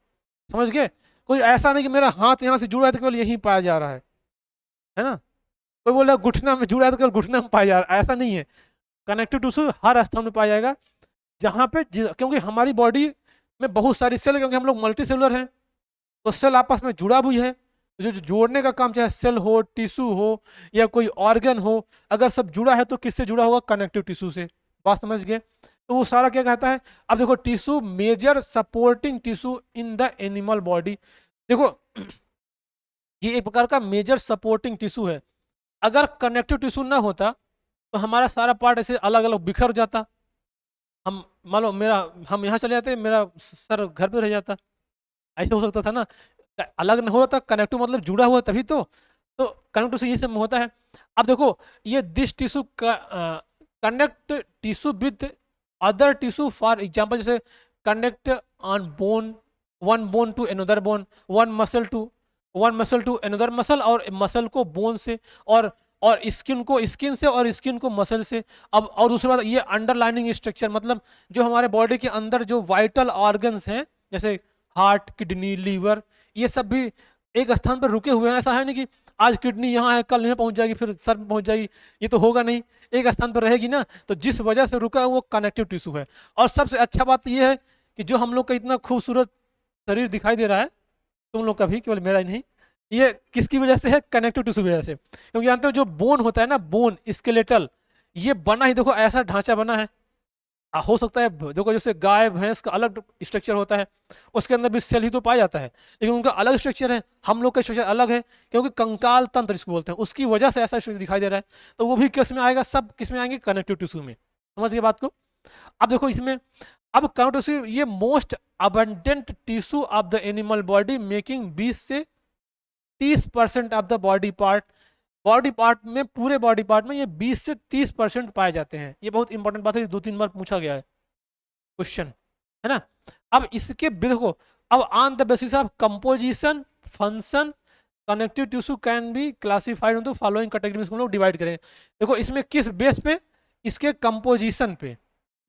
समझ गए? कोई ऐसा नहीं कि मेरा हाथ यहाँ से जुड़ा है तो केवल यहीं पाया जा रहा है ना। कोई बोला घुटना में जुड़ा है तो केवल घुटना में पाया जा रहा है, ऐसा नहीं है। कनेक्टिव टिश्यू हर स्थान में पाया जाएगा, जहाँ पे क्योंकि हमारी बॉडी में बहुत सारी सेल, क्योंकि हम लोग मल्टी सेलुलर हैं, तो सेल आपस में जुड़ा भी है, तो जो जोड़ने का काम, चाहे सेल हो, टिश्यू हो, या कोई ऑर्गन हो, अगर सब जुड़ा है तो किससे जुड़ा होगा? कनेक्टिव टिश्यू से। बात समझ गए? तो वो सारा क्या कहता है? अब देखो, tissue major supporting tissue in the animal body. देखो ये एक प्रकार का मेजर सपोर्टिंग टिश्यू है। अगर कनेक्टिव टिश्यू ना होता तो हमारा सारा पार्ट ऐसे अलग अलग बिखर जाता। हम मान लो मेरा हम यहाँ चले जाते, मेरा सर घर पे रह जाता, ऐसे हो सकता था ना। अलग नहीं होता, कनेक्टिव मतलब जुड़ा हुआ तभी तो कनेक्टिव से ये सब में होता है। अब देखो ये this tissue connect tissue with other tissue, for example जैसे connect on bone, one bone to another bone, one muscle to another muscle, और मसल को बोन से, और स्किन को स्किन से, और स्किन को मसल से। अब और दूसरी बात, ये अंडरलाइनिंग स्ट्रक्चर मतलब जो हमारे बॉडी के अंदर जो वाइटल ऑर्गन्स हैं जैसे हार्ट, किडनी, लीवर, ये सब भी एक स्थान पर रुके हुए हैं। ऐसा है नहीं कि आज किडनी यहाँ है कल यहाँ पहुंच जाएगी फिर सर में पहुंच जाएगी, ये तो होगा नहीं, एक स्थान पर रहेगी ना। तो जिस वजह से रुका है वो कनेक्टिव टिश्यू है। और सबसे अच्छा बात यह है कि जो हम लोग का इतना खूबसूरत शरीर दिखाई दे रहा है तुम लोग का भी, केवल मेरा ही नहीं, ये किसकी वजह से है? कनेक्टिव टिश्यू की वजह से। क्योंकि जानते हो जो बोन होता है ना, बोन स्केलेटल, ये बना ही देखो ऐसा ढांचा बना है। हो सकता है देखो जैसे गाय भैंस का अलग स्ट्रक्चर होता है, उसके अंदर भी सेल ही तो पाया जाता है, लेकिन उनका अलग स्ट्रक्चर है, हम लोग का स्ट्रक्चर अलग है, क्योंकि कंकाल तंत्र इसको बोलते हैं, उसकी वजह से ऐसा स्ट्रक्चर दिखाई दे रहा है। तो वो भी किस में आएगा? सब किस में आएंगे? कनेक्टिव टिश्यू में। समझ गए बात को? अब देखो इसमें, अब कनेक्टिव टिश्यू ये most abundant tissue of the animal body, making 20 से 30% ऑफ द बॉडी पार्ट में, पूरे बॉडी पार्ट में ये 20 से 30% पाए जाते हैं। ये बहुत इंपॉर्टेंट बात है, 2-3 बार पूछा गया है क्वेश्चन, है ना। अब इसके देखो, अब on the basis of composition, function, connective tissue can be classified into following category में हम लोग डिवाइड करें। देखो इसमें किस बेस पे? इसके कंपोजिशन पे,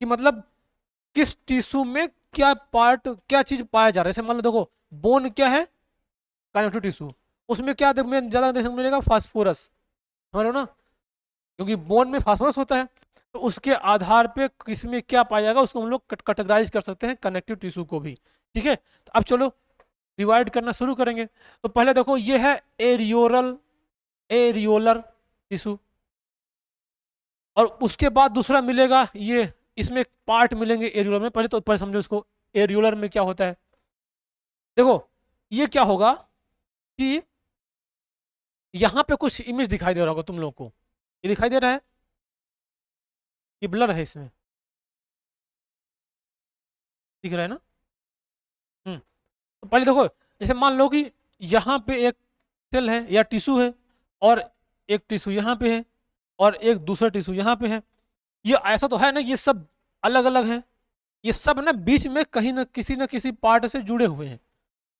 कि मतलब किस टिश्यू में क्या पार्ट, क्या चीज पाया जा रहा है। जैसे मान लो देखो बोन क्या है? कनेक्टिव टिश्यू, उसमें क्या में ज्यादा देखने को मिलेगा? फास्फोरस, समझ लो ना, क्योंकि बोन में फास्फोरस होता है। तो उसके आधार पे किसमें क्या पाया जाएगा उसको हम लोग कैटेगराइज कर सकते हैं, कनेक्टिव टिश्यू को भी। ठीक है, तो अब चलो डिवाइड करना शुरू करेंगे। तो पहले देखो ये है एरियोलर टिश्यू, और उसके बाद दूसरा मिलेगा ये, इसमें पार्ट मिलेंगे एरियोलर में। पहले तो पहले समझो इसको, एरियोलर में क्या होता है। देखो ये क्या होगा कि यहां पे कुछ इमेज दिखाई दे रहा होगा तुम लोग को, ये दिखाई दे रहा है, ये ब्लर है इसमें, दिख रहा है ना? तो पहले देखो, जैसे मान लो कि यहाँ पे एक सेल है या टिश्यू है, और एक टिश्यू यहाँ पे है, और एक दूसरा टिश्यू यहाँ पे है। ये ऐसा तो है ना, ये सब अलग अलग है, ये सब ना बीच में कहीं ना किसी पार्ट से जुड़े हुए हैं।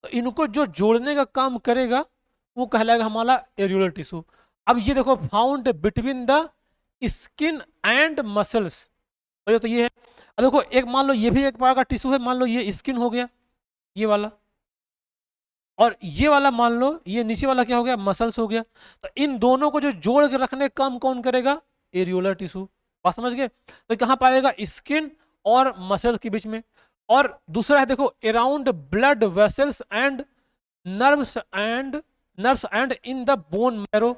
तो इनको जो जोड़ने का काम करेगा वो कहलाएगा हमारा एरियोलर टिश्यू। अब ये देखो, found between the skin and muscles, तो ये है। अब देखो एक मान लो ये भी एक प्रकार का टिश्यू है, मान लो ये स्किन हो गया ये वाला, और ये वाला मान लो ये नीचे वाला क्या हो गया? मसल्स हो गया। तो इन दोनों को जो जोड़ के रखने का काम कौन करेगा? Areolar tissue. बात समझ गए? तो कहाँ पाएगा? स्किन और मसल्स के बीच में। और दूसरा है देखो, around blood vessels and nerves and in the bone marrow.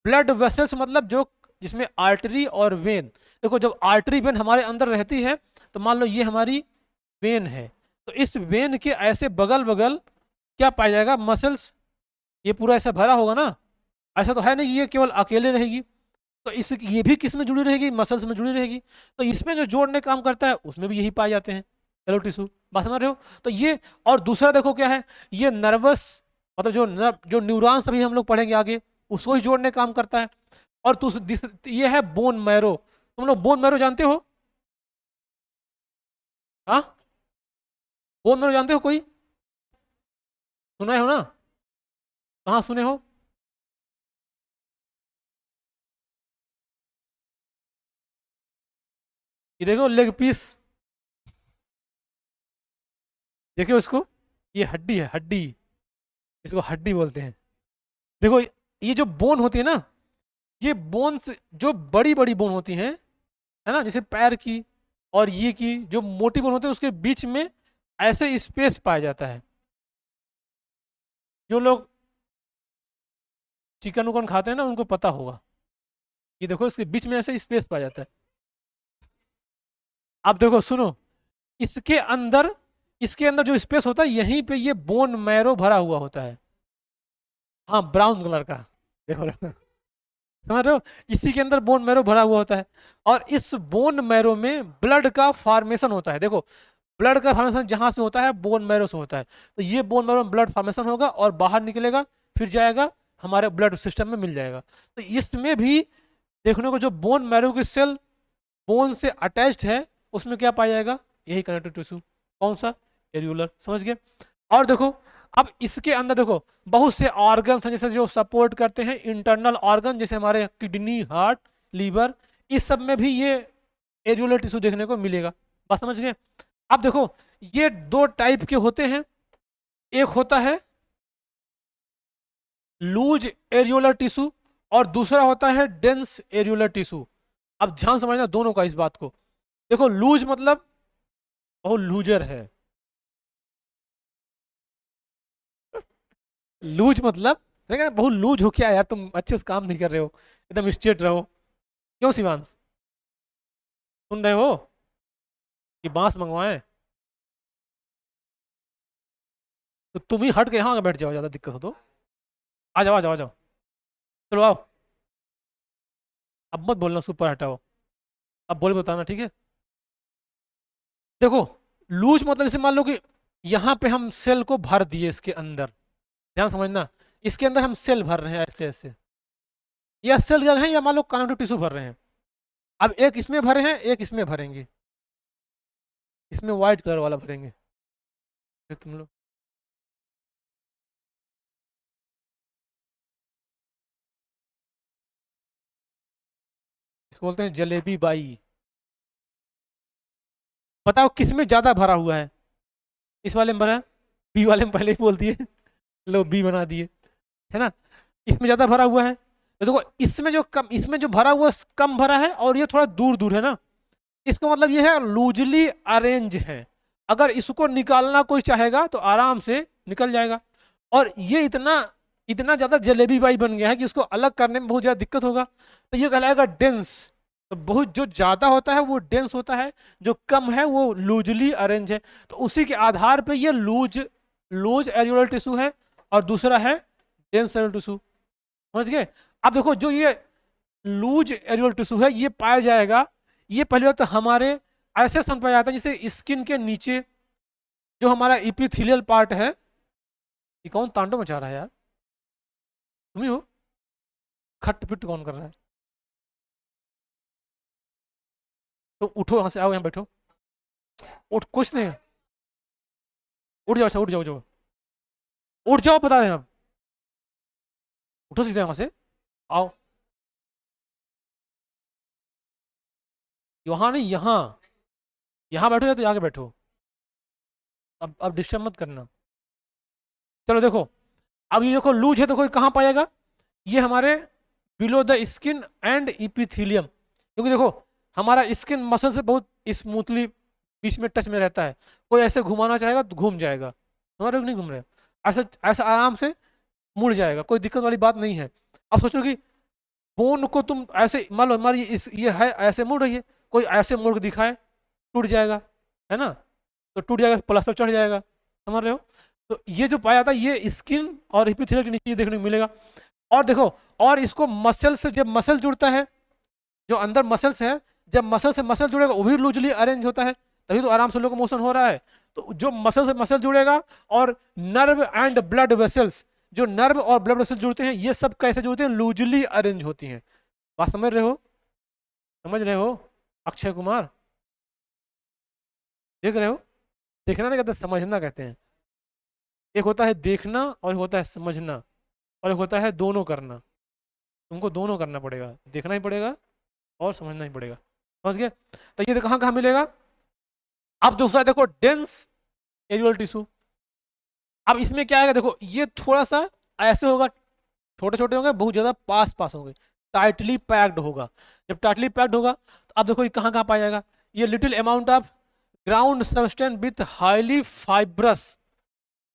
Blood vessels मतलब जो जिसमें आर्टरी और वेन। देखो जब आर्टरी वेन हमारे अंदर रहती है तो मान लो ये हमारी वेन है, तो इस वेन के ऐसे बगल बगल क्या पाया जाएगा? मसल्स। ये पूरा ऐसा भरा होगा ना, ऐसा तो है नहीं ये केवल अकेले रहेगी। तो इस ये भी किस में जुड़ी रहेगी? मसल्स में जुड़ी रहेगी। तो इसमें जो जोड़ने काम करता है उसमें भी यही पाए जाते हैं, एलो टिश्यू। बात समझ रहे हो? तो ये, और दूसरा देखो क्या है, ये नर्वस मतलब जो न्यूरॉन्स अभी हम लोग पढ़ेंगे आगे, उसको ही जोड़ने काम करता है। और ये है बोन मैरो। तुम लोग बोन मैरो जानते हो? हाँ, बोन मैरो जानते हो? कोई सुना हो ना? कहाँ सुने हो? ये देखो लेग पीस, देखिए उसको, ये हड्डी है, हड्डी, इसको हड्डी बोलते हैं। देखो ये जो बोन होती है ना, ये बोन्स जो बड़ी बड़ी बोन होती हैं, है ना, जैसे पैर की और ये की जो मोटी बोन होती है, उसके बीच में ऐसे स्पेस पाया जाता है। जो लोग चिकन उकन खाते हैं ना उनको पता होगा। ये देखो इसके बीच में ऐसे स्पेस पाया जाता है। अब देखो सुनो, इसके अंदर इसके अंदर जो स्पेस होता है यहीं पे ये बोन मैरो भरा हुआ होता है। हाँ ब्राउन कलर का, देखो समझ रहे हो, इसी के अंदर बोन मैरो भरा हुआ होता है। और इस बोन मैरो में ब्लड का फॉर्मेशन होता है। देखो ब्लड का फॉर्मेशन जहां से होता है बोन मैरो से होता है। तो ये बोन मैरो में ब्लड फॉर्मेशन होगा और बाहर निकलेगा, फिर जाएगा हमारे ब्लड सिस्टम में मिल जाएगा। तो इसमें भी देखने को जो बोन मैरो की सेल बोन से अटैच्ड है उसमें क्या पाया जाएगा, यही कनेक्टिव टिश्यू। कौन सा, एरियुलर, समझ गए। और देखो अब इसके अंदर देखो बहुत से ऑर्गन हैं जैसे जो सपोर्ट करते हैं इंटरनल ऑर्गन, जैसे हमारे किडनी, हार्ट, लीवर, इस सब में भी ये एरियुलर टिश्यू देखने को मिलेगा। बात समझ गए। अब देखो ये दो टाइप के होते हैं, एक होता है लूज एरियुलर टिश्यू और दूसरा होता है डेंस एरियुलर टिश्यू। अब ध्यान समझना दोनों का इस बात को। देखो लूज मतलब बहुत लूजर है, लूज मतलब बहुत लूज हो क्या यार, तुम अच्छे से काम नहीं कर रहे हो, एकदम स्ट्रेट रहो। क्यों शिवांश, सुन रहे हो कि बांस मंगवाएं? तो तुम ही हट के यहाँ बैठ जाओ, ज्यादा दिक्कत हो तो। आ जाओ आ जाओ आ जाओ, चलो आओ। अब मत बोलना सुपर हटाओ, अब बोल बताना, ठीक है। देखो लूज मतलब जैसे मान लो कि यहाँ पे हम सेल को भर दिए इसके अंदर, ध्यान समझना, इसके अंदर हम सेल भर रहे हैं ऐसे ऐसे, या सेल जगह है या मान लो कनेक्टिव टिश्यू भर रहे हैं। अब एक इसमें भरे हैं एक इसमें भरेंगे, इसमें व्हाइट कलर वाला भरेंगे। फिर तुम लोग इसको बोलते हैं जलेबी बाई। बताओ किस में ज्यादा भरा हुआ है, इस वाले में भरा है, बी वाले में पहले ही बोल दिए, लो बी बना दिए, है ना। इसमें ज्यादा भरा हुआ है, तो देखो इसमें जो कम, इसमें जो भरा हुआ कम भरा है और ये थोड़ा दूर दूर है ना, इसका मतलब ये है लूजली अरेंज है। अगर इसको निकालना कोई चाहेगा तो आराम से निकल जाएगा। और ये इतना इतना ज्यादा जलेबी बाई बन गया है कि इसको अलग करने में बहुत ज्यादा दिक्कत होगा, तो ये कहलाएगा डेंस। तो बहुत जो ज्यादा होता है वो डेंस होता है, जो कम है वो लूजली अरेंज है। तो उसी के आधार पे ये लूज लूज एरियुलर टिश्यू है और दूसरा है डेंस एरियुलर टिश्यू, समझ गए। अब देखो जो ये लूज एरियुलर टिश्यू है ये पाया जाएगा, ये पहली बात तो हमारे ऐसे स्थान पाया जाता है जैसे स्किन के नीचे जो हमारा इपिथेलियल पार्ट है। ये कौन तांडव मचा रहा है यार, तुम ही हो, खट पिट कौन कर रहा है। तो उठो यहाँ से, आओ यहाँ बैठो, उठ, कुछ नहीं, उठ जाओ, अच्छा उठ जाओ, जाओ उठ जाओ, बता रहे हैं आप, उठो सीधे यहाँ से, आओ। यहाँ नहीं, यहाँ, यहाँ बैठो या तो आगे बैठो। अब डिस्टर्ब मत करना। चलो देखो अब ये देखो लूज है, देखो ये कहाँ पाएगा, ये हमारे below the skin and epithelium, क्योंकि देखो हमारा स्किन मसल से बहुत स्मूथली बीच में टच में रहता है। कोई ऐसे घुमाना चाहेगा तो घूम जाएगा, हमारे नहीं घूम रहे, ऐसा ऐसा आराम से मुड़ जाएगा, कोई दिक्कत वाली बात नहीं है। अब सोचो कि बोन को तुम ऐसे मान लो हमारी इस ये है ऐसे मुड़ रही है, कोई ऐसे मुड़ के दिखाए टूट जाएगा, है ना, तो टूट जाएगा, प्लास्टर चढ़ जाएगा, समझ रहे हो। तो ये जो पाया था ये स्किन और एपिथेलियल के नीचे देखने को मिलेगा। और देखो और इसको मसल से, जब मसल जुड़ता है, जो अंदर मसल्स है, जब मसल से मसल जुड़ेगा वो भी लूजली अरेंज होता है, तभी तो आराम से लोकोमोशन हो रहा है। तो जो मसल से मसल जुड़ेगा और नर्व एंड ब्लड वेसल्स, जो नर्व और ब्लड वेसल जुड़ते हैं ये सब कैसे जुड़ते हैं, लूजली अरेंज होती हैं। बात समझ रहे हो, समझ रहे हो अक्षय कुमार, देख रहे हो, देखना नहीं कहते, समझना कहते हैं। एक होता है देखना और एक होता है समझना और एक होता है दोनों करना। तुमको दोनों करना पड़ेगा, देखना ही पड़ेगा और समझना ही पड़ेगा, समझ गए। तो ये कहाँ कहाँ मिलेगा। अब दूसरा देखो डेंस एरियल टिश्यू। अब इसमें क्या आएगा, देखो ये थोड़ा सा ऐसे होगा, छोटे छोटे होंगे, बहुत ज्यादा पास पास होंगे, टाइटली पैक्ड होगा। जब टाइटली पैक्ड होगा तो अब देखो ये कहाँ कहाँ पाया जाएगा, ये little amount of ground substance with highly fibrous.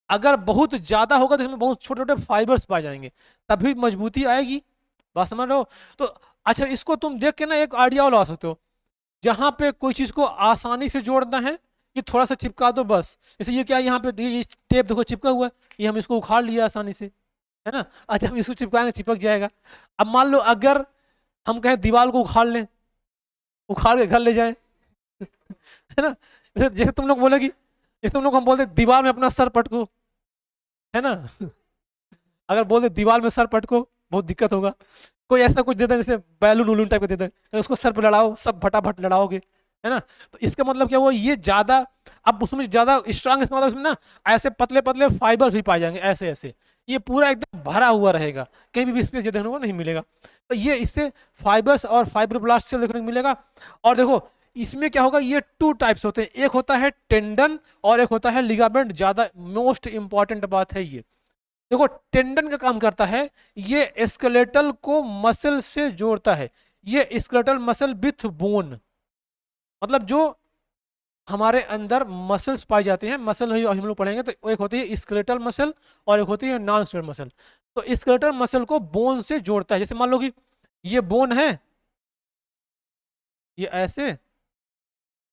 अगर बहुत ज्यादा होगा तो इसमें बहुत छोटे छोटे फाइबर्स पाए जाएंगे, तभी मजबूती आएगी। बात समझ रहे हो। तो अच्छा इसको तुम देख के ना एक आइडिया लगा सकते हो, जहां पे कोई चीज को आसानी से जोड़ना है कि थोड़ा सा चिपका दो बस। जैसे ये क्या है, यहाँ पे ये टेप देखो चिपका हुआ है, ये हम इसको उखाड़ लिया आसानी से, है ना। अच्छा हम इसको चिपकाएंगे चिपक जाएगा। अब मान लो अगर हम कहें दीवार को उखाड़ लें, उखाड़ के घर ले जाए है ना। जैसे जैसे तुम लोग बोलेगी, जैसे तुम लोग हम बोलते दीवार में अपना सर पटको, है ना अगर बोलते दीवार में सर पटको बहुत दिक्कत होगा। कोई ऐसा कुछ देता है जैसे बैलून उलून टाइप का देता है, उसको सर पे लड़ाओ सब फटाफट लड़ाओगे, है ना। तो इसका मतलब क्या हुआ, ये ज्यादा, अब उसमें ज्यादा स्ट्रांग, इसका मतलब इसमें ना ऐसे पतले पतले फाइबर भी पाए जाएंगे ऐसे ऐसे, ये पूरा एकदम भरा हुआ रहेगा, कहीं भी स्पेस देखने को नहीं मिलेगा। तो ये इससे फाइबर्स और फाइब्रोब्लास्ट से देखने को मिलेगा। और देखो इसमें क्या होगा, ये टू टाइप्स होते हैं, एक होता है टेंडन और एक होता है लिगामेंट, ज्यादा मोस्ट इंपॉर्टेंट बात है ये। देखो टेंडन का काम करता है, ये स्केलेटल को मसल से जोड़ता है, ये स्केलेटल मसल विथ बोन, मतलब जो हमारे अंदर मसल्स पाई जाते हैं, मसल ही हम लोग पढ़ेंगे, तो एक होती है स्केलेटल मसल और एक होती है नॉन स्केलेटल मसल। तो स्केलेटल मसल को बोन से जोड़ता है, जैसे मान लो कि ये बोन है, ये ऐसे,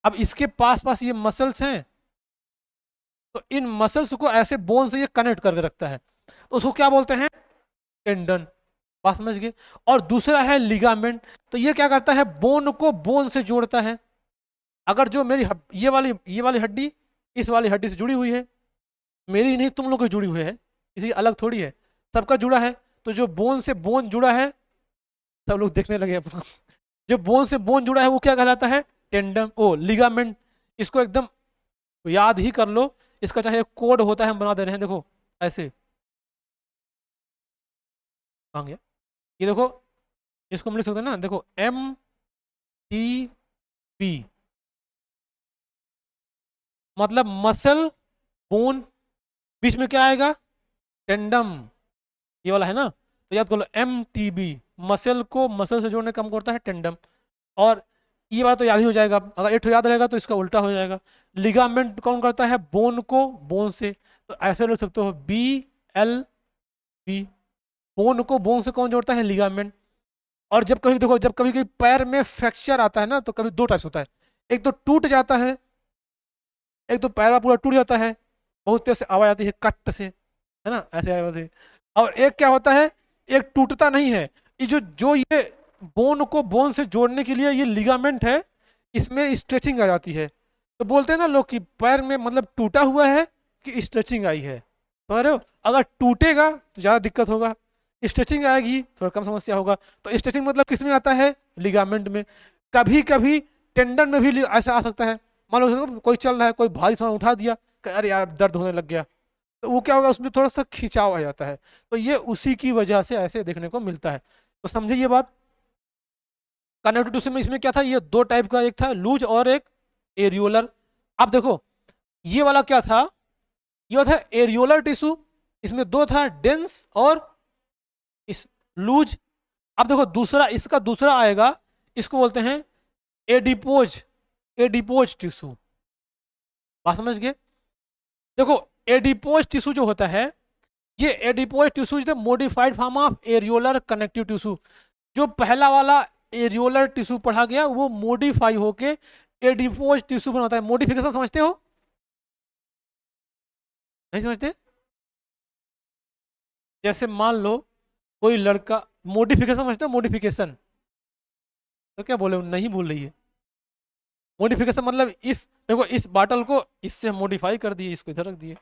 अब इसके पास पास ये मसल्स हैं, तो इन मसल्स को ऐसे बोन से ये कनेक्ट करके रखता है, तो उसको क्या बोलते हैं, टेंडन। बात समझ गए। और दूसरा है लिगामेंट, तो ये क्या करता है, बोन को बोन से जोड़ता है। अगर जो मेरी ये वाली हड्डी इस वाली हड्डी से जुड़ी हुई है, मेरी नहीं तुम लोग की जुड़ी हुई है, किसी अलग थोड़ी है, सबका जुड़ा है, तो जो बोन से बोन जुड़ा है, सब लोग देखने लगे अपना जो बोन से बोन जुड़ा है वो क्या कहलाता है, टेंडन ओ लिगामेंट। इसको एकदम याद ही कर लो, इसका चाहे कोड होता है हम बना दे रहे हैं, देखो ऐसे, कहाँ गया, ये देखो, इसको हम लिख सकते हैं ना, देखो MTB, मतलब मसल बोन, बीच में क्या आएगा, टेंडम, ये वाला है ना, तो याद कर लो MTB, मसल को मसल से जोड़ने का काम करता है टेंडम। और ये बात तो याद ही हो जाएगा, अगर एक याद रहेगा तो इसका उल्टा हो जाएगा। लिगामेंट कौन करता है, बोन को बोन से, तो ऐसे लिख सकते हो BLB, बोन को बोन से कौन जोड़ता है, लिगामेंट। और जब कभी देखो, जब कभी कभी पैर में फ्रैक्चर आता है ना, तो कभी दो टाइप्स होता है, एक तो टूट जाता है, एक तो पैर पूरा टूट जाता है, बहुत तेज से आवाज आती है कट से, है ना, ऐसे आवाज आती है। और एक क्या होता है, एक टूटता नहीं है, ये जो जो ये बोन को बोन से जोड़ने के लिए ये लिगामेंट है, इसमें स्ट्रेचिंग आ जाती है, तो बोलते हैं ना लोग कि पैर में मतलब टूटा हुआ है कि स्ट्रेचिंग आई है, समझ रहे हो। अगर टूटेगा तो ज़्यादा दिक्कत होगा, स्ट्रेचिंग आएगी थोड़ा कम समस्या होगा। तो स्ट्रेचिंग मतलब किस में आता है, लिगामेंट में। कभी कभी टेंडन में भी ऐसा आ सकता है, मान लो कोई चल रहा है, कोई भारी सामान उठा दिया, अरे यार दर्द होने लग गया, तो वो क्या होगा, उसमें थोड़ा सा खिंचाव आ जाता है, तो ये उसी की वजह से ऐसे देखने को मिलता है। तो समझे ये बात। कनेक्टिव टिश्यू में इसमें क्या था, ये दो टाइप का, एक था लूज और एक एरियोलर। अब देखो ये वाला क्या था, ये था एरियोलर टिश्यू, इसमें दो था, डेंस और इस लूज। अब देखो दूसरा, इसका दूसरा आएगा, इसको बोलते हैं एडिपोज, एडिपोज टिश्यू। बात समझ गए। देखो एडिपोज टिश्यू जो होता है, ये adipose tissue is the modified form of areolar connective tissue. जो पहला वाला एरियोलर टिश्यू पढ़ा गया वो मॉडिफाई होके एडिपोज टिश्यू बनाता है। मॉडिफिकेशन समझते हो, नहीं समझते। जैसे मान लो कोई लड़का, मॉडिफिकेशन समझते हो, मॉडिफिकेशन तो क्या बोले, नहीं बोल रही है। मॉडिफिकेशन मतलब इस देखो, इस बॉटल को इससे मॉडिफाई कर दिए, इसको इधर रख दिए,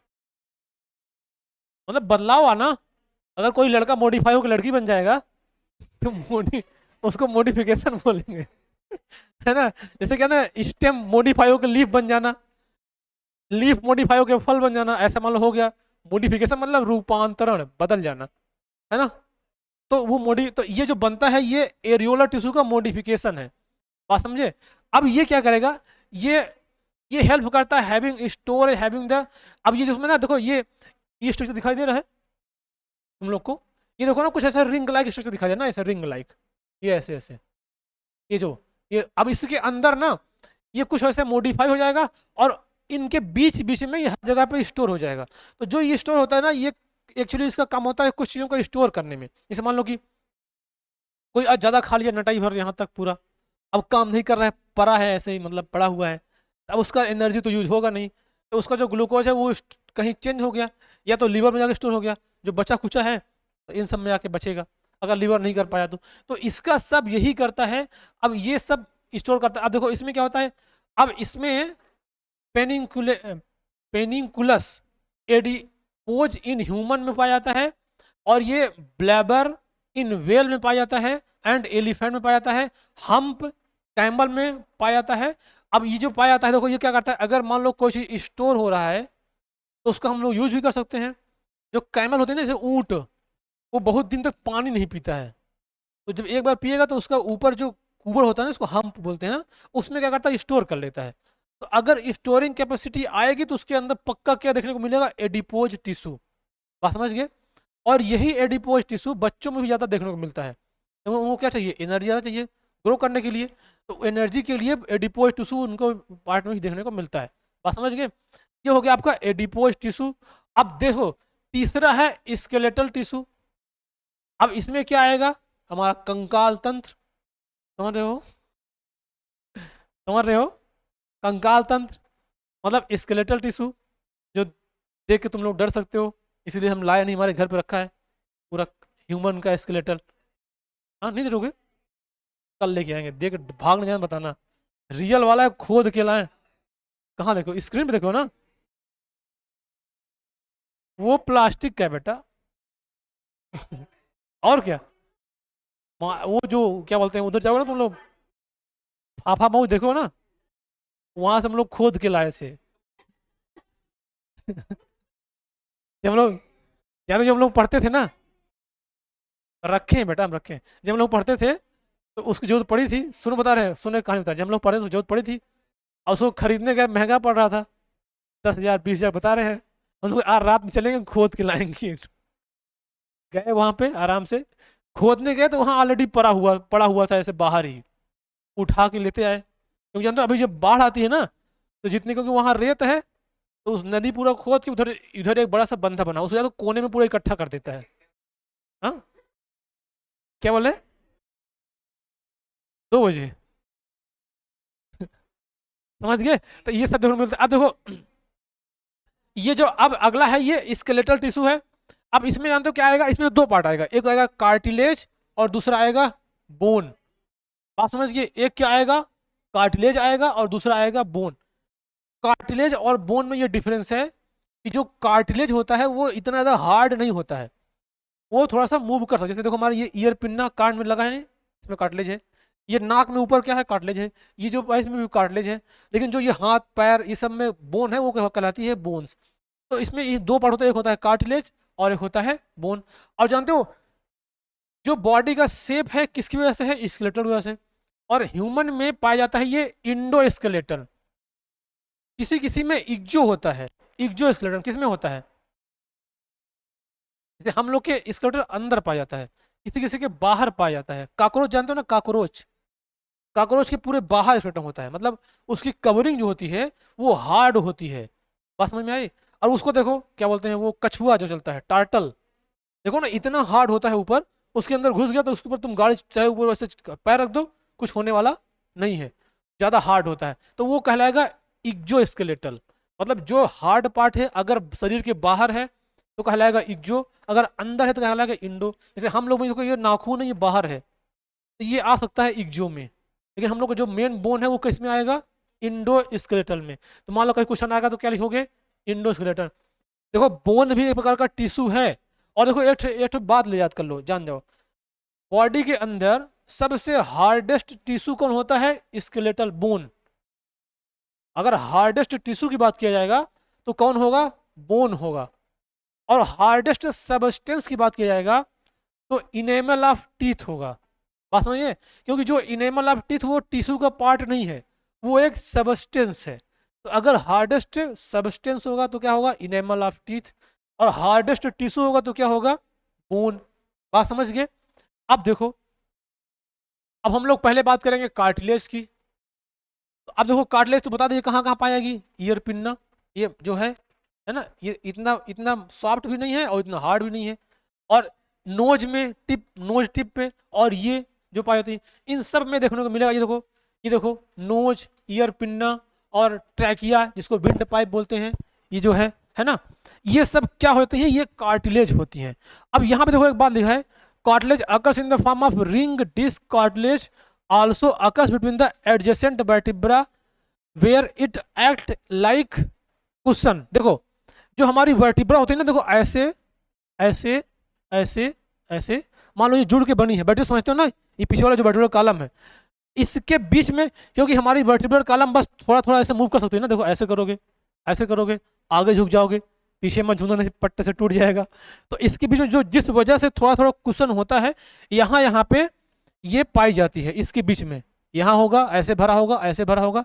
मतलब बदलाव आना। अगर कोई लड़का मॉडिफाई होकर लड़की बन जाएगा तो उसको मॉडिफिकेशन बोलेंगे है ना। जैसे क्या ना, स्टेम मॉडिफाई होकर लीफ बन जाना, लीफ मॉडिफाई होकर फल बन जाना, ऐसा मान लो हो गया। मॉडिफिकेशन मतलब रूपांतरण, बदल जाना, है ना। तो वो तो ये जो बनता है ये एरियोलर टिश्यू का मॉडिफिकेशन है। बात समझे। अब ये क्या करेगा, ये ये हेल्प करता है हैविंग स्टोर, हैविंग द, अब ये जिसमें ना देखो ये स्ट्रक्चर दिखाई दे रहा है तुम लोग को, ये देखो ना कुछ ऐसा रिंग लाइक स्ट्रक्चर दिखाई दे ना, ऐसा रिंग लाइक, ये ऐसे ऐसे, ये जो ये अब इसके अंदर ना ये कुछ ऐसे मॉडिफाई हो जाएगा, और इनके बीच बीच में ये हर जगह पे स्टोर हो जाएगा। तो जो ये स्टोर होता है ना, ये एक्चुअली इसका काम होता है कुछ चीज़ों को स्टोर करने में। जैसे मान लो कि कोई आज ज़्यादा खा लिया, नटाई भर यहाँ तक पूरा, अब काम नहीं कर रहा है, पड़ा है ऐसे ही, मतलब पड़ा हुआ है, अब उसका एनर्जी तो यूज होगा नहीं, तो उसका जो ग्लूकोज है वो कहीं चेंज हो गया, या तो लीवर में जाकर स्टोर हो गया, जो बचा कुचा है तो इन सब में आके बचेगा अगर लीवर नहीं कर पाया तो इसका सब यही करता है। अब ये सब स्टोर करता है। अब देखो इसमें क्या होता है, अब इसमें पेनिंकुले पेनिंकुलस एडिपोज इन ह्यूमन में पाया जाता है, और ये ब्लैबर इन वेल में पाया जाता है, एंड एलिफेंट में पाया जाता है, हम्प कैमल में पाया जाता है। अब ये जो पाया जाता है देखो ये क्या करता है, अगर मान लो कोई चीज स्टोर हो रहा है तो उसका हम लोग यूज भी कर सकते हैं। जो कैमल होते हैं ना जैसे ऊंट, वो बहुत दिन तक पानी नहीं पीता है, तो जब एक बार पिएगा तो उसका ऊपर जो कुबर होता है ना, उसको हम्प बोलते हैं ना, उसमें क्या करता है स्टोर कर लेता है। तो अगर स्टोरिंग कैपेसिटी आएगी तो उसके अंदर पक्का क्या देखने को मिलेगा, एडिपोज टिश्यू। बात समझ गए। और यही एडिपोज टिश्यू बच्चों में भी ज़्यादा देखने को मिलता है। तो वो क्या चाहिए, एनर्जी ज़्यादा चाहिए ग्रो करने के लिए, तो एनर्जी के लिए एडिपोज टिश्यू उनको पार्ट में ही देखने को मिलता है। बात समझ गए। ये हो गया आपका एडिपोज टिश्यू। अब देखो तीसरा है स्केलेटल टिश्यू। अब इसमें क्या आएगा, हमारा कंकाल तंत्र। समझ रहे हो, समझ रहे हो, कंकाल तंत्र मतलब स्केलेटल टिश्यू, जो देख के तुम लोग डर सकते हो, इसलिए हम लाए नहीं, हमारे घर पे रखा है पूरा ह्यूमन का स्केलेटल। हाँ नहीं देखोगे, कल लेके आएंगे, देख भाग न जाए बताना, रियल वाला है, खोद के लाए। कहाँ देखो, स्क्रीन पे देखो ना, वो प्लास्टिक का है बेटा। और क्या, वो जो क्या बोलते हैं, उधर जाओगे ना तुम लोग, फाफा मऊ देखो ना, वहां से हम लोग खोद के लाए थे। जब हम लोग, याद है जब हम लोग पढ़ते थे ना, रखे हैं बेटा हम रखे हैं, जब हम लोग पढ़ते थे तो उसकी जरूरत पड़ी थी, सुनो बता रहे हैं, सुनो कहानी बता रहे हैं। जब हम लोग पढ़े तो जरूरत पड़ी थी, और उसको खरीदने गए महंगा पड़ रहा था, 10,000 20,000 बता रहे हैं। हम लोग आज रात में चलेंगे खोद के लाएंगे। गए वहां पे आराम से खोदने गए तो वहां ऑलरेडी पड़ा हुआ था ऐसे बाहर ही, उठा के लेते आए। क्योंकि जानते हो अभी जब बाढ़ आती है ना, तो जितने, क्योंकि वहां रेत है, तो उस नदी पूरा खोद के उधर इधर एक बड़ा सा बंधा बना, उसको या तो कोने में पूरा इकट्ठा कर देता है। हाँ क्या बोले, 2 बजे, समझ गए। तो ये सब देखने को मिलता है। अब देखो ये जो अब अगला है ये स्केलेटल टिश्यू है। अब इसमें जानते हो क्या आएगा, इसमें 2 पार्ट आएगा, एक आएगा कार्टिलेज और दूसरा आएगा बोन। बात समझ गए, एक क्या आएगा, कार्टिलेज आएगा और दूसरा आएगा बोन। कार्टिलेज और बोन में ये डिफरेंस है कि जो कार्टिलेज होता है वो इतना ज़्यादा हार्ड नहीं होता है, वो थोड़ा सा मूव कर सकता है। जैसे देखो हमारे ये ईयर पिन्ना कान में लगा है, नहीं इसमें कार्टिलेज है, ये नाक में ऊपर क्या है, कार्टिलेज है, ये जो इसमें भी कार्टिलेज है। लेकिन जो ये हाथ पैर ये सब में बोन है, वो कहलाती है बोन्स। तो इसमें ये 2 पार्ट होता है, एक होता है कार्टिलेज और एक होता है बोन। और जानते हो जो बॉडी का शेप है किसकी वजह से है, स्केलेटल वजह से। और ह्यूमन में पाया जाता है ये इंडो स्केलेटल, किसी किसी में इग्जो होता है। इग्जो स्केलेटन किस में होता है, जैसे हम लोग के स्केलेटन अंदर पाया जाता है, किसी किसी के बाहर पाया जाता है। काकरोच जानते हो ना, काकरोच, काकरोच के पूरे बाहर स्केलेटन होता है, मतलब उसकी कवरिंग जो होती है वो हार्ड होती है। बात समझ में आई। और उसको देखो क्या बोलते हैं, वो कछुआ जो चलता है, टार्टल, देखो ना इतना हार्ड होता है ऊपर, उसके अंदर घुस गया तो उसके ऊपर तुम गाड़ी चाहे ऊपर वैसे पैर रख दो, कुछ होने वाला नहीं है, ज़्यादा हार्ड होता है, तो वो कहलाएगा इग्जो स्केलेटल। मतलब जो हार्ड पार्ट है अगर शरीर के बाहर है तो कहलाएगा इग्जो, अगर अंदर है तो कहलाएगा इंडो। जैसे हम लोग में इसको ये नाखून है ये बाहर है, तो ये आ सकता है इग्जो में, लेकिन हम लोग का जो मेन बोन है वो किस में आएगा, इंडो स्केलेटल में। तो मान लो कहीं क्वेश्चन आएगा तो क्या लिखोगे, इंडो स्केलेटल। देखो बोन भी एक प्रकार का टिश्यू है। और देखो एक बात ले याद कर लो, जान जाओ, बॉडी के अंदर सबसे हार्डेस्ट टिश्यू कौन होता है, स्केलेटल बोन। अगर हार्डेस्ट टिश्यू की बात किया जाएगा तो कौन होगा, बोन होगा। और हार्डेस्ट सबस्टेंस की बात किया जाएगा तो इनेमल ऑफ टीथ होगा। बात समझिए, क्योंकि जो इनेमल ऑफ टीथ वो टिश्यू का पार्ट नहीं है, वो एक सबस्टेंस है। तो अगर हार्डेस्ट सबस्टेंस होगा तो क्या होगा, इनेमल ऑफ टीथ, और हार्डेस्ट टिश्यू होगा तो क्या होगा, बोन। बात समझ गए। अब देखो, अब हम लोग पहले बात करेंगे कार्टिलेज की। तो अब देखो कार्टिलेज तो बता दीजिए कहाँ कहाँ पाएगी, ईयर पिन्ना, ये जो है ना, ये इतना इतना सॉफ्ट भी नहीं है और इतना हार्ड भी नहीं है। और नोज में टिप, नोज टिप पे, और ये जो पाई जाती है इन सब में देखने को मिलेगा। ये देखो, ये देखो नोज, ईयर पिन्ना और ट्रैकिया जिसको विंड पाइप बोलते हैं, ये जो है है ना। ये सब क्या होती है, ये कार्टिलेज होती हैं। अब यहाँ पे देखो एक बात लिखा है, cartilage occurs in the form of ring disc cartilage also occurs between the adjacent vertebra where it act like cushion. देखो जो हमारी वर्टिब्रा होती है ना, देखो ऐसे ऐसे ऐसे ऐसे, मान लो ये जुड़ के बनी है, बैठे समझते हो ना, ये पीछे वाला जो वर्टिब्रल कॉलम है, इसके बीच में, क्योंकि हमारी वर्टिब्रल कॉलम बस थोड़ा थोड़ा ऐसे मूव कर सकती है ना, देखो ऐसे करोगे, आगे झुक जाओगे, पीछे मत झूलना नहीं पट्टे से टूट जाएगा। तो इसके बीच में जो जिस वजह से थोड़ा थोड़ा कुशन होता है, यहाँ यहाँ पे ये पाई जाती है, इसके बीच में, यहाँ होगा ऐसे भरा होगा, ऐसे भरा होगा,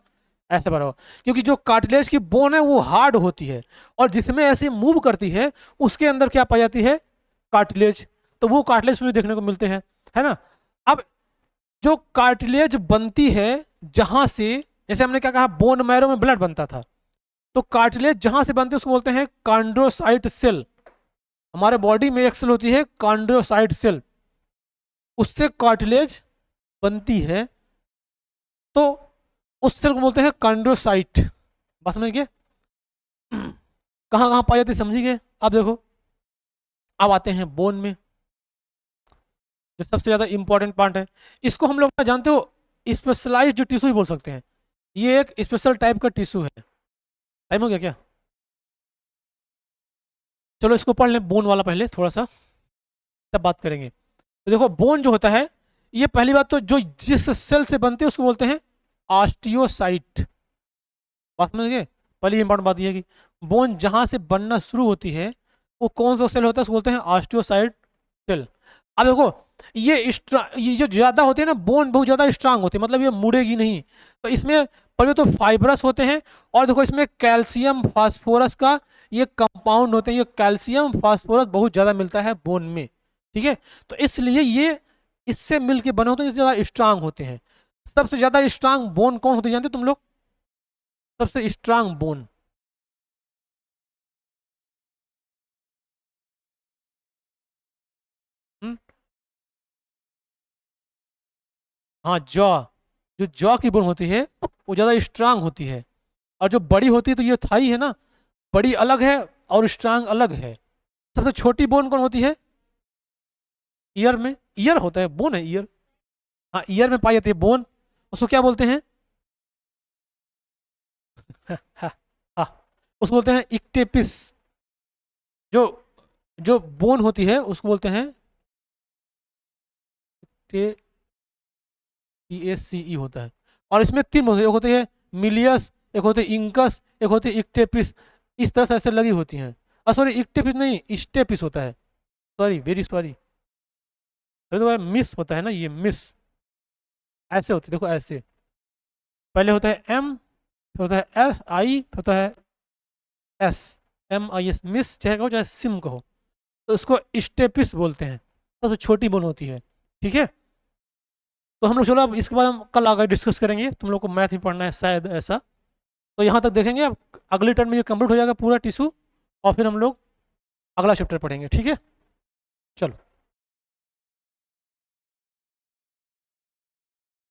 ऐसे भरा होगा, क्योंकि जो कार्टिलेज की बोन है वो हार्ड होती है, और जिसमें ऐसे मूव करती है उसके अंदर क्या पाई जाती है, कार्टिलेज। तो वो कार्टिलेज में देखने को मिलते हैं, है ना। अब जो कार्टिलेज बनती है जहां से, जैसे हमने क्या कहा, बोन मैरो में ब्लड बनता था, तो कार्टिलेज जहां से बनते हैं उसको बोलते हैं कॉन्ड्रोसाइट सेल। हमारे बॉडी में एक सेल होती है कॉन्ड्रोसाइट सेल, उससे कार्टिलेज बनती है, तो उस सेल को बोलते हैं कॉन्ड्रोसाइट। बस समझ गए, कहाँ कहाँ पाई जाती है, समझी गए। अब देखो, अब आते हैं बोन में, जो सबसे ज्यादा इंपॉर्टेंट पार्ट है। इसको हम लोग जानते हो स्पेशलाइज्ड टिश्यू ही बोल सकते हैं, ये एक स्पेशल टाइप का टिश्यू है। टाइम हो गया क्या, चलो इसको पढ़ लें बोन वाला पहले थोड़ा सा, तब बात करेंगे। तो देखो बोन जो होता है, ये पहली बात तो जो जिस सेल से बनते हैं उसको बोलते हैं ऑस्टियोसाइट। बात समझ गए, पहली इंपॉर्टेंट बात ये है कि बोन जहां से बनना शुरू होती है वो कौन सा सेल होता है, उसको बोलते हैं ऑस्टियोसाइट सेल। अब देखो ये जो ज्यादा होते हैं ना, बोन बहुत ज्यादा स्ट्रांग होती है, मतलब ये मुड़ेगी नहीं। तो इसमें पहले तो फाइब्रस होते हैं, और देखो इसमें कैल्शियम फास्फोरस का ये कंपाउंड होते हैं, ये कैल्शियम फास्फोरस बहुत ज्यादा मिलता है बोन में, ठीक है। तो इसलिए ये इससे मिलके बने होते हैं, ज्यादा स्ट्रांग होते हैं। सबसे ज्यादा स्ट्रांग बोन कौन होती है जानते हो तुम लोग, सबसे स्ट्रांग बोन, हाँ जॉ, जो जॉ की बोन होती है वो ज्यादा स्ट्रांग होती है। और जो बड़ी होती है, तो ये थाई है ना, बड़ी अलग है और स्ट्रांग अलग है। सबसे छोटी बोन कौन होती है, ईयर में, ईयर होता है, बोन है ईयर, हाँ ईयर में पाई जाती है बोन, उसको क्या बोलते हैं हाँ, उसको बोलते हैं इक्टेपिस। जो जो बोन होती है उसको बोलते हैं TACE होता है। और इसमें तीन होते हैं, एक होते हैं मिलियस, एक होते हैं इंकस, एक होते हैं इक्टेपिस, इस तरह से ऐसे लगी होती हैं। सॉरी इक्टेपिस नहीं, स्टेपिस होता है, सॉरी वेरी सॉरी, तो मिस होता है ना, ये मिस ऐसे होती है, देखो ऐसे, पहले होता है M, फिर होता है SI, फिर होता है S, MIS, मिस चाहे कहो चाहे सिम कहो, तो उसको स्टेपिस बोलते हैं, सबसे छोटी बोन होती है, ठीक है। तो हम लोग चलो अब इसके बाद हम कल आगे डिस्कस करेंगे, तुम लोग को मैथ भी पढ़ना है शायद ऐसा, तो यहाँ तक देखेंगे। अब अगले टर्म में ये कंप्लीट हो जाएगा पूरा टिश्यू, और फिर हम लोग अगला चैप्टर पढ़ेंगे, ठीक है। चलो।